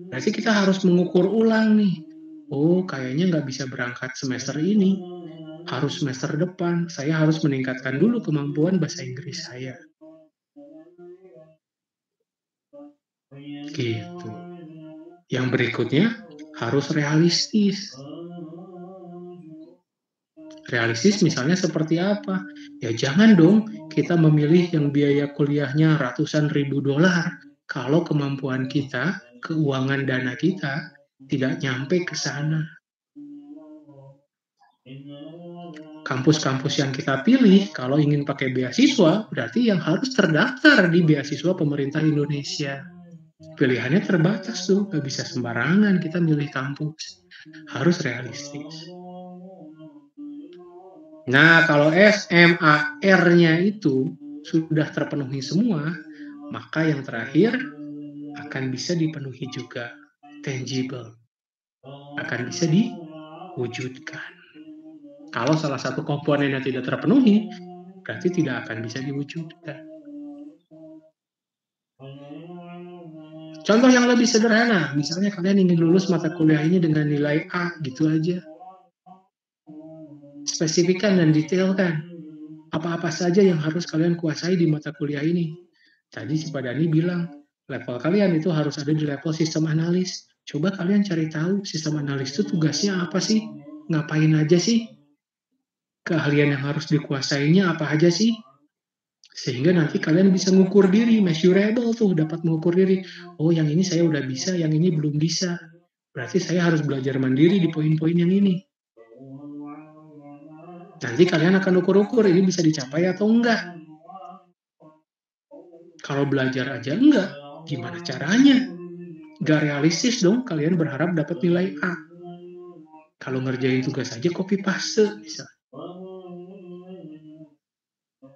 Berarti kita harus mengukur ulang nih. Oh, kayaknya nggak bisa berangkat semester ini. Harus semester depan. Saya harus meningkatkan dulu kemampuan bahasa Inggris saya. Gitu. Yang berikutnya harus realistis. Realistis misalnya seperti apa? Ya jangan dong kita memilih yang biaya kuliahnya ratusan ribu dolar kalau kemampuan kita, keuangan dana kita tidak nyampe ke sana. Kampus-kampus yang kita pilih kalau ingin pakai beasiswa berarti yang harus terdaftar di beasiswa pemerintah Indonesia. Pilihannya terbatas tuh, gak bisa sembarangan kita milih kampus. Harus realistis. Nah, kalau SMAR-nya itu sudah terpenuhi semua, maka yang terakhir akan bisa dipenuhi juga. Tangible. Akan bisa diwujudkan. Kalau salah satu komponennya tidak terpenuhi, berarti tidak akan bisa diwujudkan. Contoh yang lebih sederhana, misalnya kalian ingin lulus mata kuliah ini dengan nilai A, gitu aja. Spesifikkan dan detailkan apa-apa saja yang harus kalian kuasai di mata kuliah ini. Tadi si Pak Dani bilang, level kalian itu harus ada di level sistem analis. Coba kalian cari tahu sistem analis itu tugasnya apa sih? Ngapain aja sih? Keahlian yang harus dikuasainya apa aja sih? Sehingga nanti kalian bisa mengukur diri, measurable tuh, dapat mengukur diri. Oh, yang ini saya udah bisa, yang ini belum bisa. Berarti saya harus belajar mandiri di poin-poin yang ini. Nanti kalian akan ukur-ukur ini bisa dicapai atau enggak. Kalau belajar aja enggak, gimana caranya? Gak realistis dong kalian berharap dapat nilai A. Kalau ngerjain tugas aja copy paste bisa.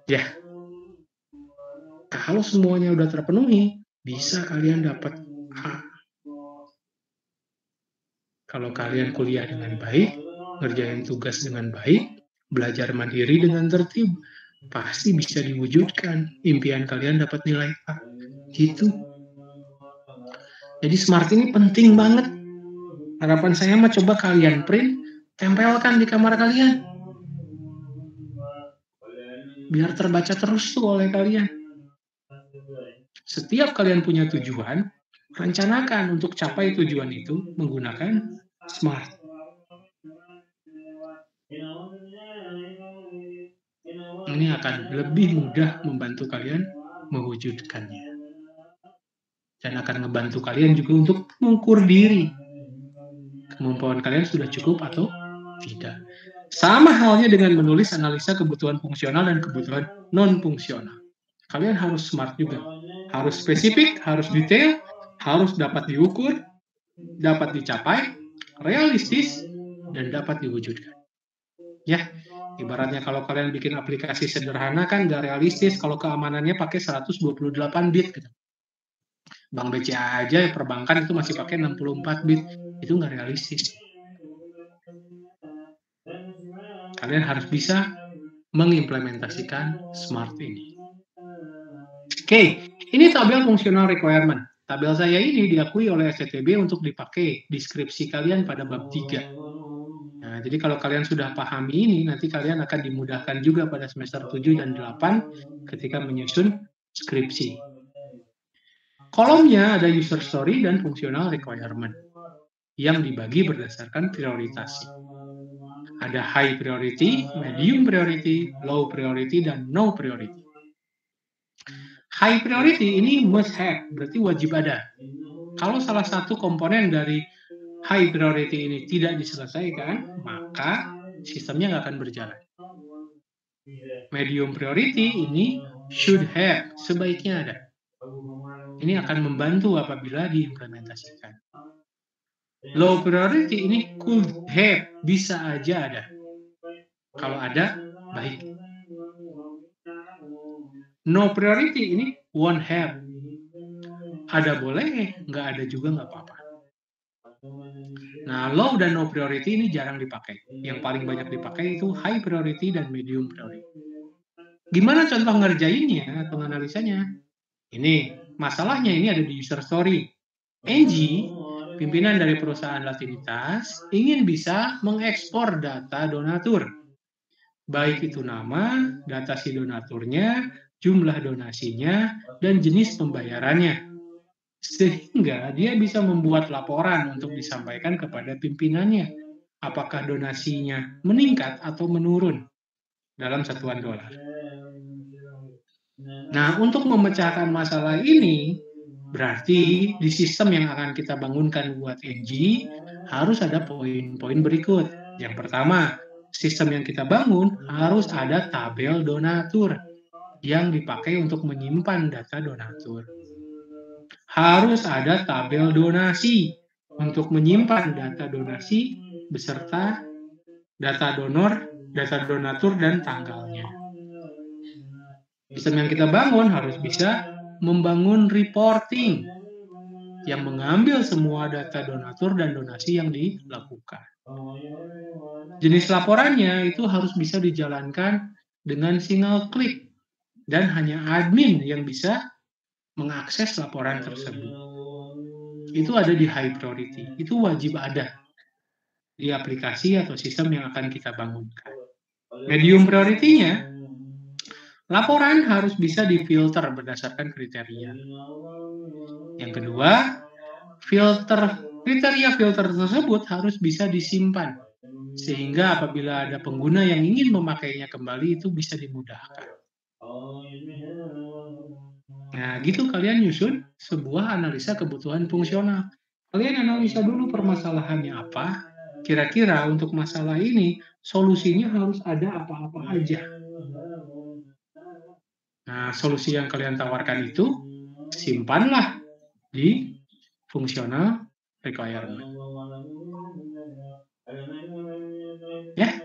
Ya. Kalau semuanya udah terpenuhi, bisa kalian dapat A. Kalau kalian kuliah dengan baik, ngerjain tugas dengan baik, belajar mandiri dengan tertib, pasti bisa diwujudkan impian kalian dapat nilai A. Gitu. Jadi SMART ini penting banget. Harapan saya mah coba kalian print, tempelkan di kamar kalian. Biar terbaca terus tuh oleh kalian. Setiap kalian punya tujuan, rencanakan untuk capai tujuan itu menggunakan SMART. Ini akan lebih mudah membantu kalian mewujudkannya. Dan akan membantu kalian juga untuk mengukur diri. Kemampuan kalian sudah cukup atau tidak. Sama halnya dengan menulis analisa kebutuhan fungsional dan kebutuhan non-fungsional. Kalian harus SMART juga. Harus spesifik, harus detail, harus dapat diukur, dapat dicapai, realistis, dan dapat diwujudkan. Ya, ibaratnya kalau kalian bikin aplikasi sederhana kan nggak realistis kalau keamanannya pakai 128 bit gitu. Bank BCA aja perbankan itu masih pakai 64 bit. Itu nggak realistis. Kalian harus bisa mengimplementasikan SMART ini. Oke, ini tabel fungsional requirement. Tabel saya ini diakui oleh SCTB untuk dipakai di skripsi kalian pada bab 3. Nah, jadi kalau kalian sudah pahami ini, nanti kalian akan dimudahkan juga pada semester 7 dan 8 ketika menyusun skripsi. Kolomnya ada user story dan fungsional requirement yang dibagi berdasarkan prioritas. Ada high priority, medium priority, low priority, dan no priority. High priority ini must have, berarti wajib ada. Kalau salah satu komponen dari high priority ini tidak diselesaikan, maka sistemnya nggak akan berjalan. Medium priority ini should have, sebaiknya ada. Ini akan membantu apabila diimplementasikan. Low priority ini could have, bisa aja ada. Kalau ada, baik. No priority ini won't have. Ada boleh, nggak ada juga nggak apa-apa. Nah, low dan no priority ini jarang dipakai. Yang paling banyak dipakai itu high priority dan medium priority. Gimana contoh ngerjainnya atau analisanya? Ini masalahnya ini ada di user story. Angie, pimpinan dari perusahaan Latinitas, ingin bisa mengekspor data donatur. Baik itu nama, data si donaturnya, jumlah donasinya, dan jenis pembayarannya. Sehingga dia bisa membuat laporan untuk disampaikan kepada pimpinannya. Apakah donasinya meningkat atau menurun dalam satuan dolar. Nah, untuk memecahkan masalah ini, berarti di sistem yang akan kita bangunkan buat NG, harus ada poin-poin berikut. Yang pertama, sistem yang kita bangun harus ada tabel donatur yang dipakai untuk menyimpan data donatur. Harus ada tabel donasi untuk menyimpan data donasi beserta data donor, data donatur, dan tanggalnya. Sistem yang kita bangun harus bisa membangun reporting yang mengambil semua data donatur dan donasi yang dilakukan. Jenis laporannya itu harus bisa dijalankan dengan single klik dan hanya admin yang bisa mengakses laporan tersebut. Itu ada di high priority, itu wajib ada di aplikasi atau sistem yang akan kita bangunkan. Medium priority-nya, laporan harus bisa difilter berdasarkan kriteria. Yang kedua, kriteria filter tersebut harus bisa disimpan, sehingga apabila ada pengguna yang ingin memakainya kembali itu bisa dimudahkan. Nah, gitu kalian nyusun sebuah analisa kebutuhan fungsional. Kalian analisa dulu permasalahannya apa, kira-kira untuk masalah ini solusinya harus ada apa-apa aja. Nah, solusi yang kalian tawarkan itu simpanlah di functional requirement. Ya.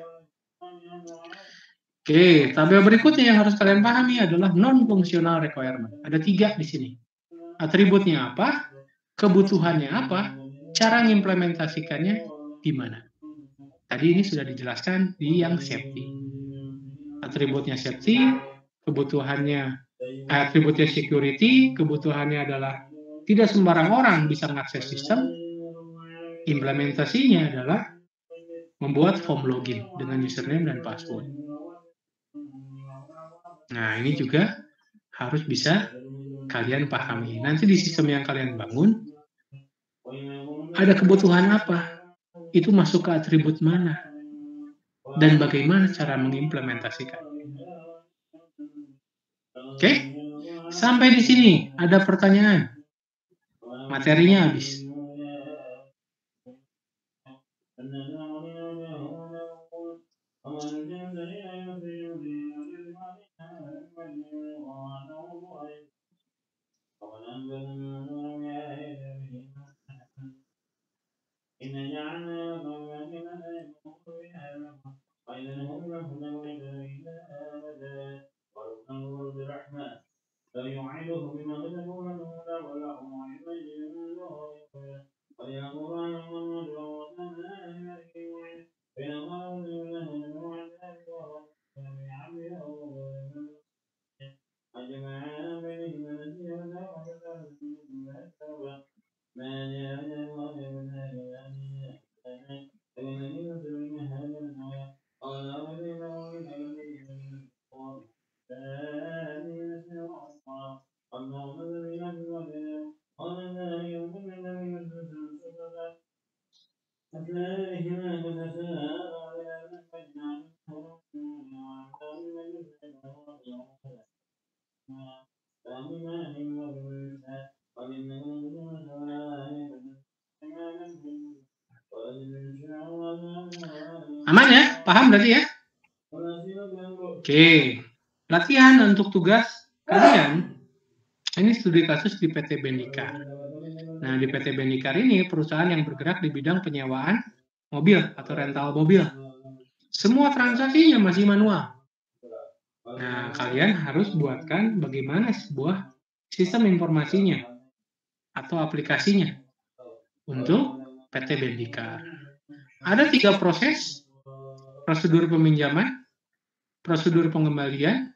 Oke, tabel berikutnya yang harus kalian pahami adalah non-functional requirement. Ada 3 di sini. Atributnya apa, kebutuhannya apa, cara mengimplementasikannya gimana. Tadi ini sudah dijelaskan di yang safety. Atributnya safety, kebutuhannya, atributnya security, kebutuhannya adalah tidak sembarang orang bisa mengakses sistem. Implementasinya adalah membuat form login dengan username dan password. Nah, ini juga harus bisa kalian pahami. Nanti di sistem yang kalian bangun, ada kebutuhan apa? Itu masuk ke atribut mana? Dan bagaimana cara mengimplementasikan? Oke? Sampai di sini, ada pertanyaan? Materinya habis. Aman ya? Paham berarti ya? Oke. Latihan untuk tugas kalian. Ini studi kasus di PT Bendikar. Nah, di PT Bendikar ini perusahaan yang bergerak di bidang penyewaan mobil atau rental mobil. Semua transaksinya masih manual. Nah, kalian harus buatkan bagaimana sebuah sistem informasinya atau aplikasinya untuk PT Bendikar. Ada 3 proses: prosedur peminjaman, prosedur pengembalian,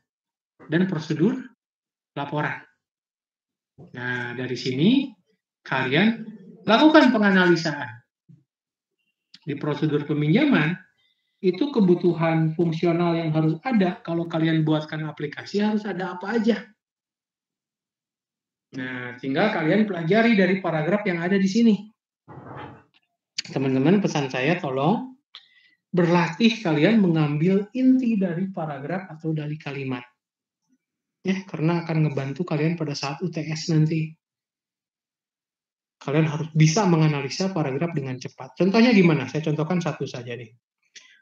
dan prosedur laporan. Nah, dari sini kalian lakukan penganalisaan. Di prosedur peminjaman, itu kebutuhan fungsional yang harus ada. Kalau kalian buatkan aplikasi, harus ada apa aja. Nah, tinggal kalian pelajari dari paragraf yang ada di sini. Teman-teman, pesan saya tolong berlatih kalian mengambil inti dari paragraf atau dari kalimat. Ya, karena akan ngebantu kalian pada saat UTS nanti. Kalian harus bisa menganalisa paragraf dengan cepat. Contohnya gimana? Saya contohkan satu saja nih.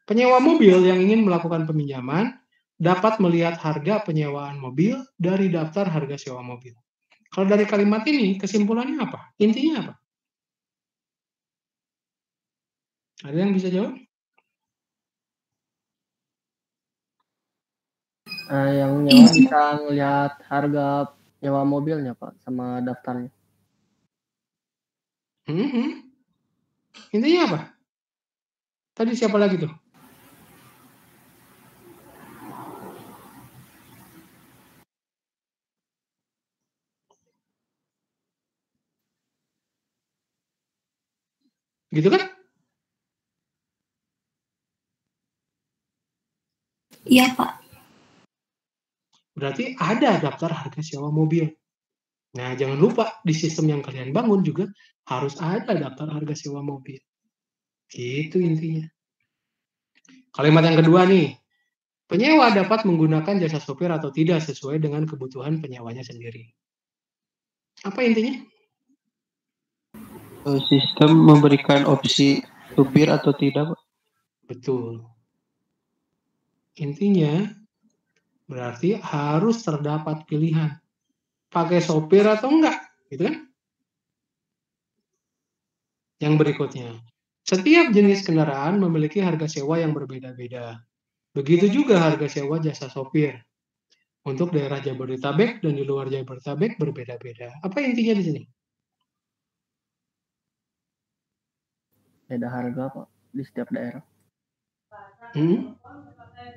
Penyewa mobil yang ingin melakukan peminjaman dapat melihat harga penyewaan mobil dari daftar harga sewa mobil. Kalau dari kalimat ini, kesimpulannya apa? Intinya apa? Ada yang bisa jawab? Yang nyewa bisa ngelihat harga nyewa mobilnya, Pak, sama daftarnya. Intinya apa? Tadi siapa lagi tuh? Gitu kan? Iya, Pak. Berarti ada daftar harga sewa mobil. Nah, jangan lupa di sistem yang kalian bangun juga harus ada daftar harga sewa mobil. Gitu intinya. Kalimat yang kedua nih. Penyewa dapat menggunakan jasa sopir atau tidak sesuai dengan kebutuhan penyewanya sendiri. Apa intinya? Sistem memberikan opsi supir atau tidak, Pak? Betul. Intinya berarti harus terdapat pilihan. Pakai sopir atau enggak, gitu kan? Yang berikutnya, setiap jenis kendaraan memiliki harga sewa yang berbeda-beda. Begitu juga harga sewa jasa sopir. Untuk daerah Jabodetabek dan di luar Jabodetabek berbeda-beda. Apa intinya di sini? Beda harga, Pak, di setiap daerah.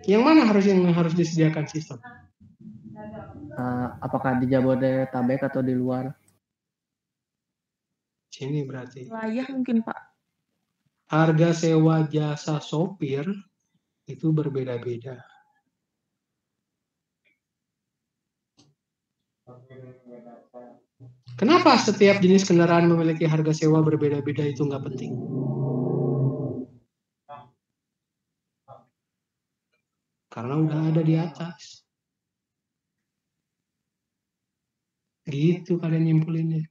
Yang mana yang harus disediakan sistem? Apakah di Jabodetabek atau di luar? Sini berarti. Wilayah mungkin, Pak. Harga sewa jasa sopir itu berbeda-beda. Kenapa setiap jenis kendaraan memiliki harga sewa berbeda-beda itu nggak penting? Karena udah ada di atas. Gitu kalian nyimpulinnya.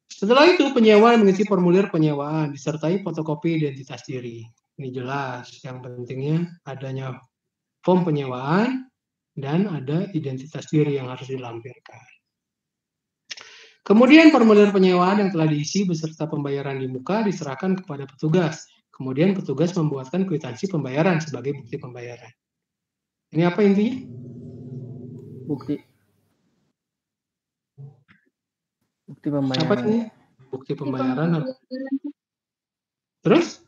Setelah itu penyewa mengisi formulir penyewaan disertai fotokopi identitas diri. Ini jelas, yang pentingnya adanya form penyewaan dan ada identitas diri yang harus dilampirkan. Kemudian formulir penyewaan yang telah diisi beserta pembayaran di muka diserahkan kepada petugas. Kemudian petugas membuatkan kwitansi pembayaran sebagai bukti pembayaran. Ini apa intinya? Bukti pembayaran. Apa ini? Bukti pembayaran. Terus?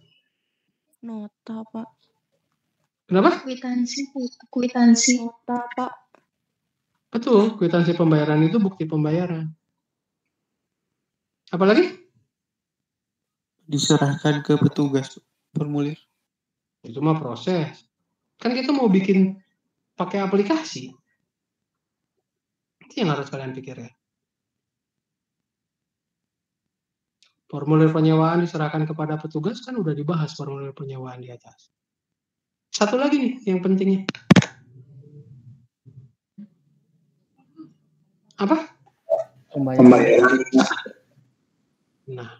Nota, Pak. Kenapa? Kwitansi. Nota, Pak. Betul, kwitansi pembayaran itu bukti pembayaran. Apalagi? Diserahkan ke petugas formulir. Itu mah proses. Kan kita mau bikin pakai aplikasi. Itu yang harus kalian pikirkan. Formulir penyewaan diserahkan kepada petugas kan udah dibahas formulir penyewaan di atas. Satu lagi nih yang pentingnya. Apa? Pembayaran. Nah,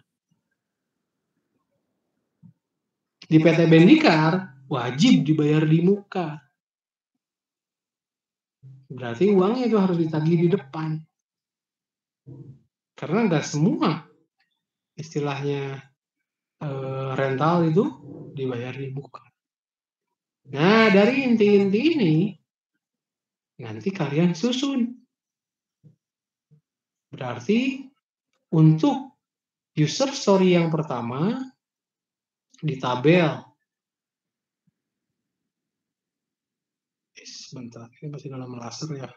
di PT Bendikar wajib dibayar di muka. Berarti uangnya itu harus ditagih di depan. Karena nggak semua istilahnya rental itu dibayar di muka. Nah, dari inti-inti ini nanti kalian susun. Berarti untuk user story yang pertama di tabel. Sebentar, ini masih dalam laser ya.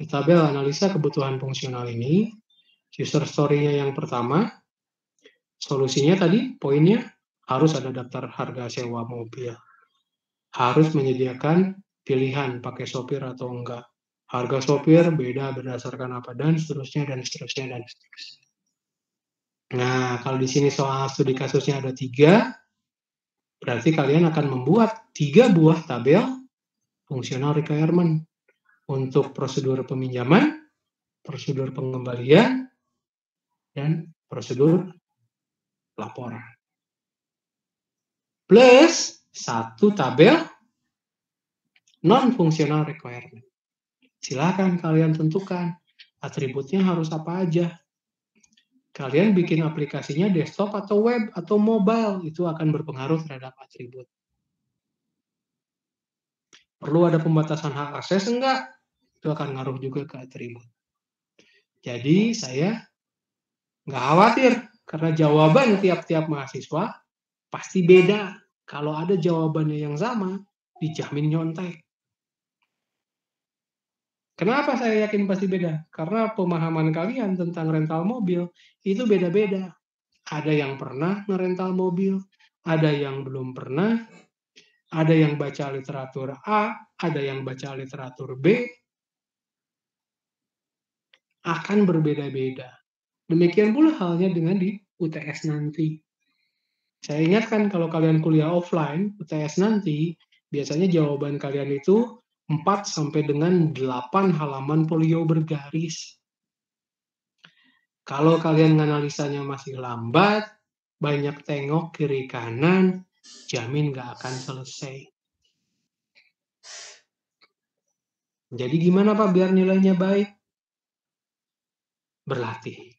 Di tabel analisa kebutuhan fungsional ini, user story-nya yang pertama, solusinya tadi, poinnya harus ada daftar harga sewa mobil. Harus menyediakan pilihan pakai sopir atau enggak. Harga sopir beda berdasarkan apa, dan seterusnya, dan seterusnya, dan seterusnya. Nah, kalau di sini soal studi kasusnya ada 3, berarti kalian akan membuat 3 buah tabel fungsional requirement untuk prosedur peminjaman, prosedur pengembalian, dan prosedur laporan. Plus 1 tabel non-functional requirement. Silakan kalian tentukan atributnya harus apa aja. Kalian bikin aplikasinya desktop atau web atau mobile, itu akan berpengaruh terhadap atribut. Perlu ada pembatasan hak akses enggak? Itu akan ngaruh juga ke atribut. Jadi saya nggak khawatir, karena jawaban tiap-tiap mahasiswa pasti beda. Kalau ada jawabannya yang sama, dijamin nyontek. Kenapa saya yakin pasti beda? Karena pemahaman kalian tentang rental mobil itu beda-beda. Ada yang pernah ngerental mobil, ada yang belum pernah, ada yang baca literatur A, ada yang baca literatur B. Akan berbeda-beda. Demikian pula halnya dengan di UTS nanti. Saya ingatkan kalau kalian kuliah offline, UTS nanti, biasanya jawaban kalian itu 4 sampai dengan 8 halaman folio bergaris. Kalau kalian nganalisanya masih lambat, banyak tengok kiri kanan, jamin nggak akan selesai. Jadi gimana Pak biar nilainya baik? Berlatih.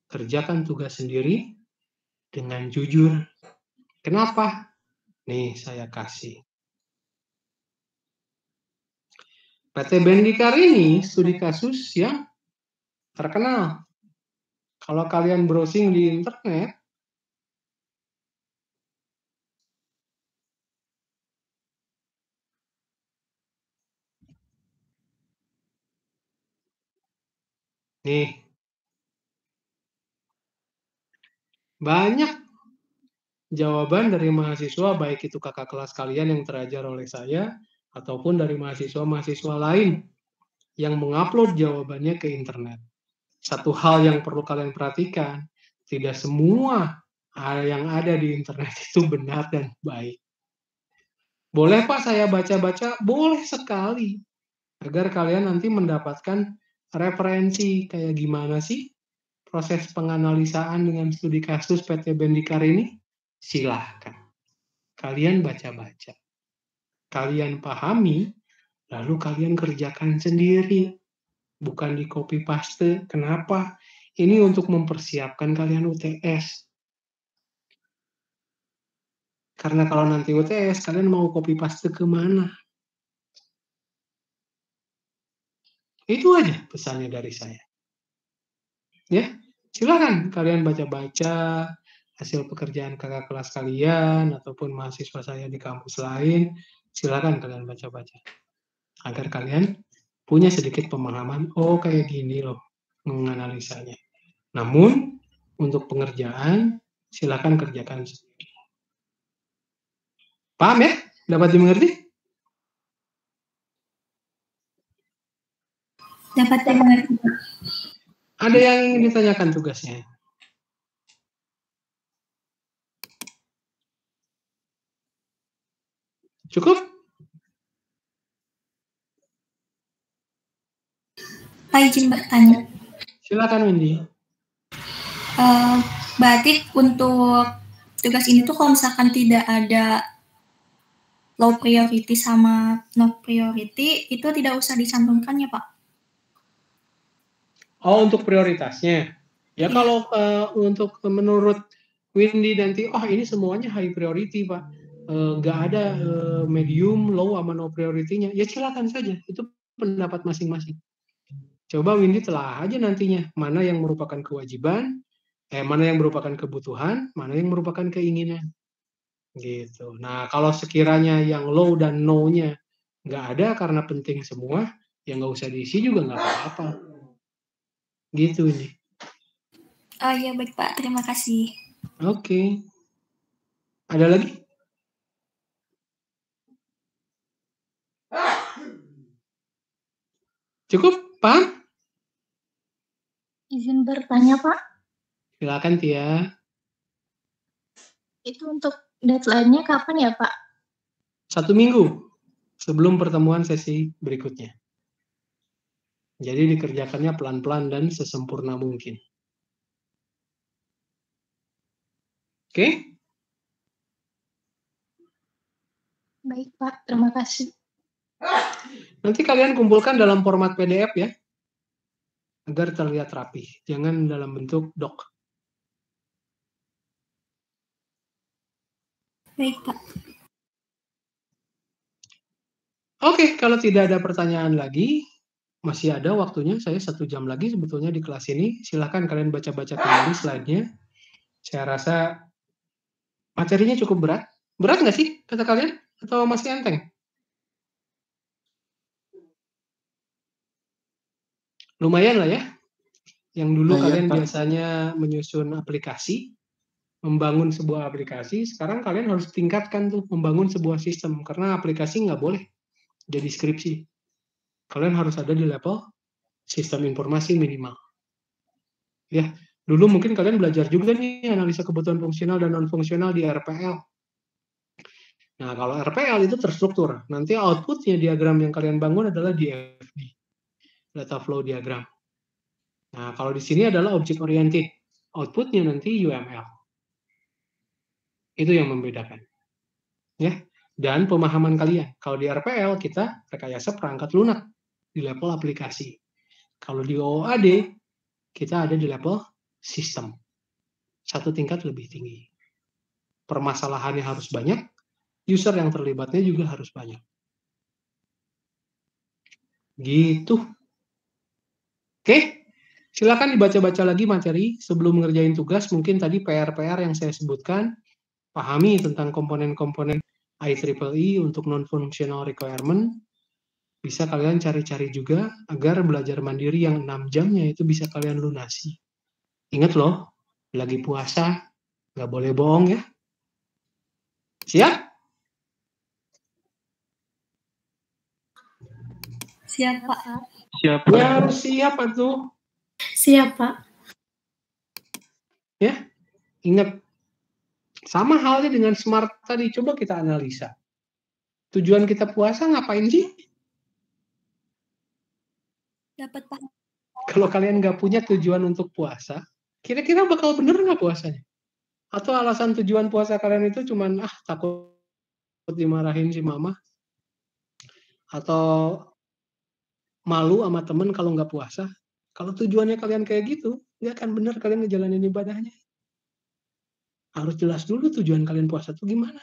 Kerjakan tugas sendiri dengan jujur. Kenapa? Nih saya kasih. PT Bendikar ini studi kasus yang terkenal. Kalau kalian browsing di internet, nih, banyak jawaban dari mahasiswa, baik itu kakak kelas kalian yang terajar oleh saya, ataupun dari mahasiswa-mahasiswa lain yang mengupload jawabannya ke internet. Satu hal yang perlu kalian perhatikan, tidak semua hal yang ada di internet itu benar dan baik. Boleh Pak saya baca-baca? Boleh sekali. Agar kalian nanti mendapatkan referensi kayak gimana sih proses penganalisaan dengan studi kasus PT Bendikar ini. Silahkan. Kalian baca-baca. Kalian pahami, lalu kalian kerjakan sendiri. Bukan di copy paste. Kenapa? Ini untuk mempersiapkan kalian UTS. Karena kalau nanti UTS, kalian mau copy paste kemana? Itu aja pesannya dari saya. Ya, silakan kalian baca-baca hasil pekerjaan kakak kelas kalian ataupun mahasiswa saya di kampus lain. Silakan kalian baca-baca. Agar kalian punya sedikit pemahaman, oh kayak gini loh menganalisanya. Namun, untuk pengerjaan, silakan kerjakan sendiri. Paham ya? Dapat dimengerti? Dapat dimengerti. Ada yang ingin ditanyakan tugasnya? Cukup? Pak izin bertanya. Silakan Windy. Berarti untuk tugas ini tuh kalau misalkan tidak ada low priority sama no priority, itu tidak usah dicantumkan ya Pak? Oh, untuk prioritasnya. Ya kalau untuk menurut Windy nanti, oh ini semuanya high priority Pak. Nggak ada medium, low, sama no priority-nya. Ya silakan saja, itu pendapat masing-masing. Coba Windy telah aja nantinya, mana yang merupakan kewajiban, mana yang merupakan kebutuhan, mana yang merupakan keinginan. Gitu. Nah, kalau sekiranya yang low dan no-nya nggak ada karena penting semua, Ya nggak usah diisi juga nggak apa-apa. Gitu ini. Oh iya baik Pak, terima kasih. Oke. Ada lagi? Cukup, paham? Izin bertanya Pak, Silakan Tia. itu untuk deadline-nya kapan ya Pak? 1 minggu sebelum pertemuan sesi berikutnya. Jadi dikerjakannya pelan-pelan dan sesempurna mungkin. Oke? Baik Pak, terima kasih. Nanti kalian kumpulkan dalam format PDF ya, agar terlihat rapi. Jangan dalam bentuk doc. Baik Pak. Oke, kalau tidak ada pertanyaan lagi, masih ada waktunya, saya 1 jam lagi sebetulnya di kelas ini. Silahkan kalian baca-baca kembali slide-nya. Saya rasa materinya cukup berat. Berat nggak sih, kata kalian? Atau masih enteng? Lumayan lah ya. Yang dulu kalian biasanya menyusun aplikasi, membangun sebuah aplikasi, sekarang kalian harus tingkatkan tuh, membangun sebuah sistem. Karena aplikasi nggak boleh jadi skripsi. Kalian harus ada di level sistem informasi minimal. Ya, dulu mungkin kalian belajar juga nih analisa kebutuhan fungsional dan non-fungsional di RPL. Nah, kalau RPL itu terstruktur. Nanti outputnya diagram yang kalian bangun adalah DFD, data flow diagram. Nah, kalau di sini adalah object oriented. Outputnya nanti UML. Itu yang membedakan. Ya, dan pemahaman kalian. Kalau di RPL kita rekayasa perangkat lunak di level aplikasi. Kalau di OOAD kita ada di level sistem. 1 tingkat lebih tinggi. Permasalahannya harus banyak, user yang terlibatnya juga harus banyak. Gitu. Oke, silakan dibaca-baca lagi materi sebelum ngerjain tugas. Mungkin tadi PR-PR yang saya sebutkan, pahami tentang komponen-komponen IEEE untuk non-functional requirement. Bisa kalian cari-cari juga agar belajar mandiri yang 6 jamnya itu bisa kalian lunasi. Ingat loh, lagi puasa, nggak boleh bohong ya. Siap? Siap Pak. Siap. Ya harus siap tuh. Siap Pak. Ya, ingat. Sama halnya dengan smart tadi, coba kita analisa. Tujuan kita puasa ngapain sih? Dapat paham. Kalau kalian nggak punya tujuan untuk puasa, kira-kira bakal bener nggak puasanya? Atau alasan tujuan puasa kalian itu cuman takut dimarahin si mama? Atau malu sama temen kalau nggak puasa? Kalau tujuannya kalian kayak gitu, nggak akan bener kalian ngejalanin ibadahnya. Harus jelas dulu tujuan kalian puasa itu gimana.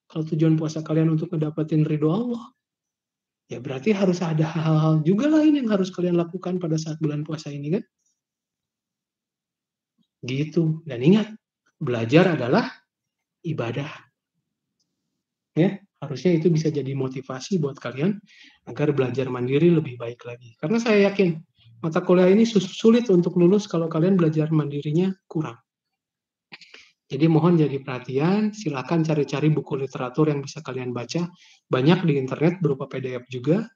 Kalau tujuan puasa kalian untuk ngedapetin ridho Allah, ya berarti harus ada hal-hal juga lain yang harus kalian lakukan pada saat bulan puasa ini kan? Gitu. Dan ingat, belajar adalah ibadah. Ya, harusnya itu bisa jadi motivasi buat kalian agar belajar mandiri lebih baik lagi. Karena saya yakin mata kuliah ini sulit untuk lulus kalau kalian belajar mandirinya kurang. Jadi mohon jadi perhatian, silakan cari-cari buku literatur yang bisa kalian baca. Banyak di internet berupa PDF juga.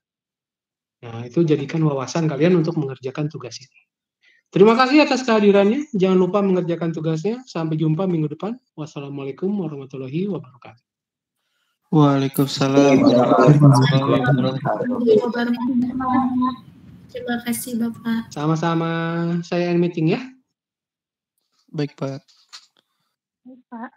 Nah, itu jadikan wawasan kalian untuk mengerjakan tugas ini. Terima kasih atas kehadirannya. Jangan lupa mengerjakan tugasnya. Sampai jumpa minggu depan. Wassalamualaikum warahmatullahi wabarakatuh. Waalaikumsalam warahmatullahi wabarakatuh. Terima kasih Bapak. Sama-sama. Saya end meeting ya. Baik, Pak. Baik Pak.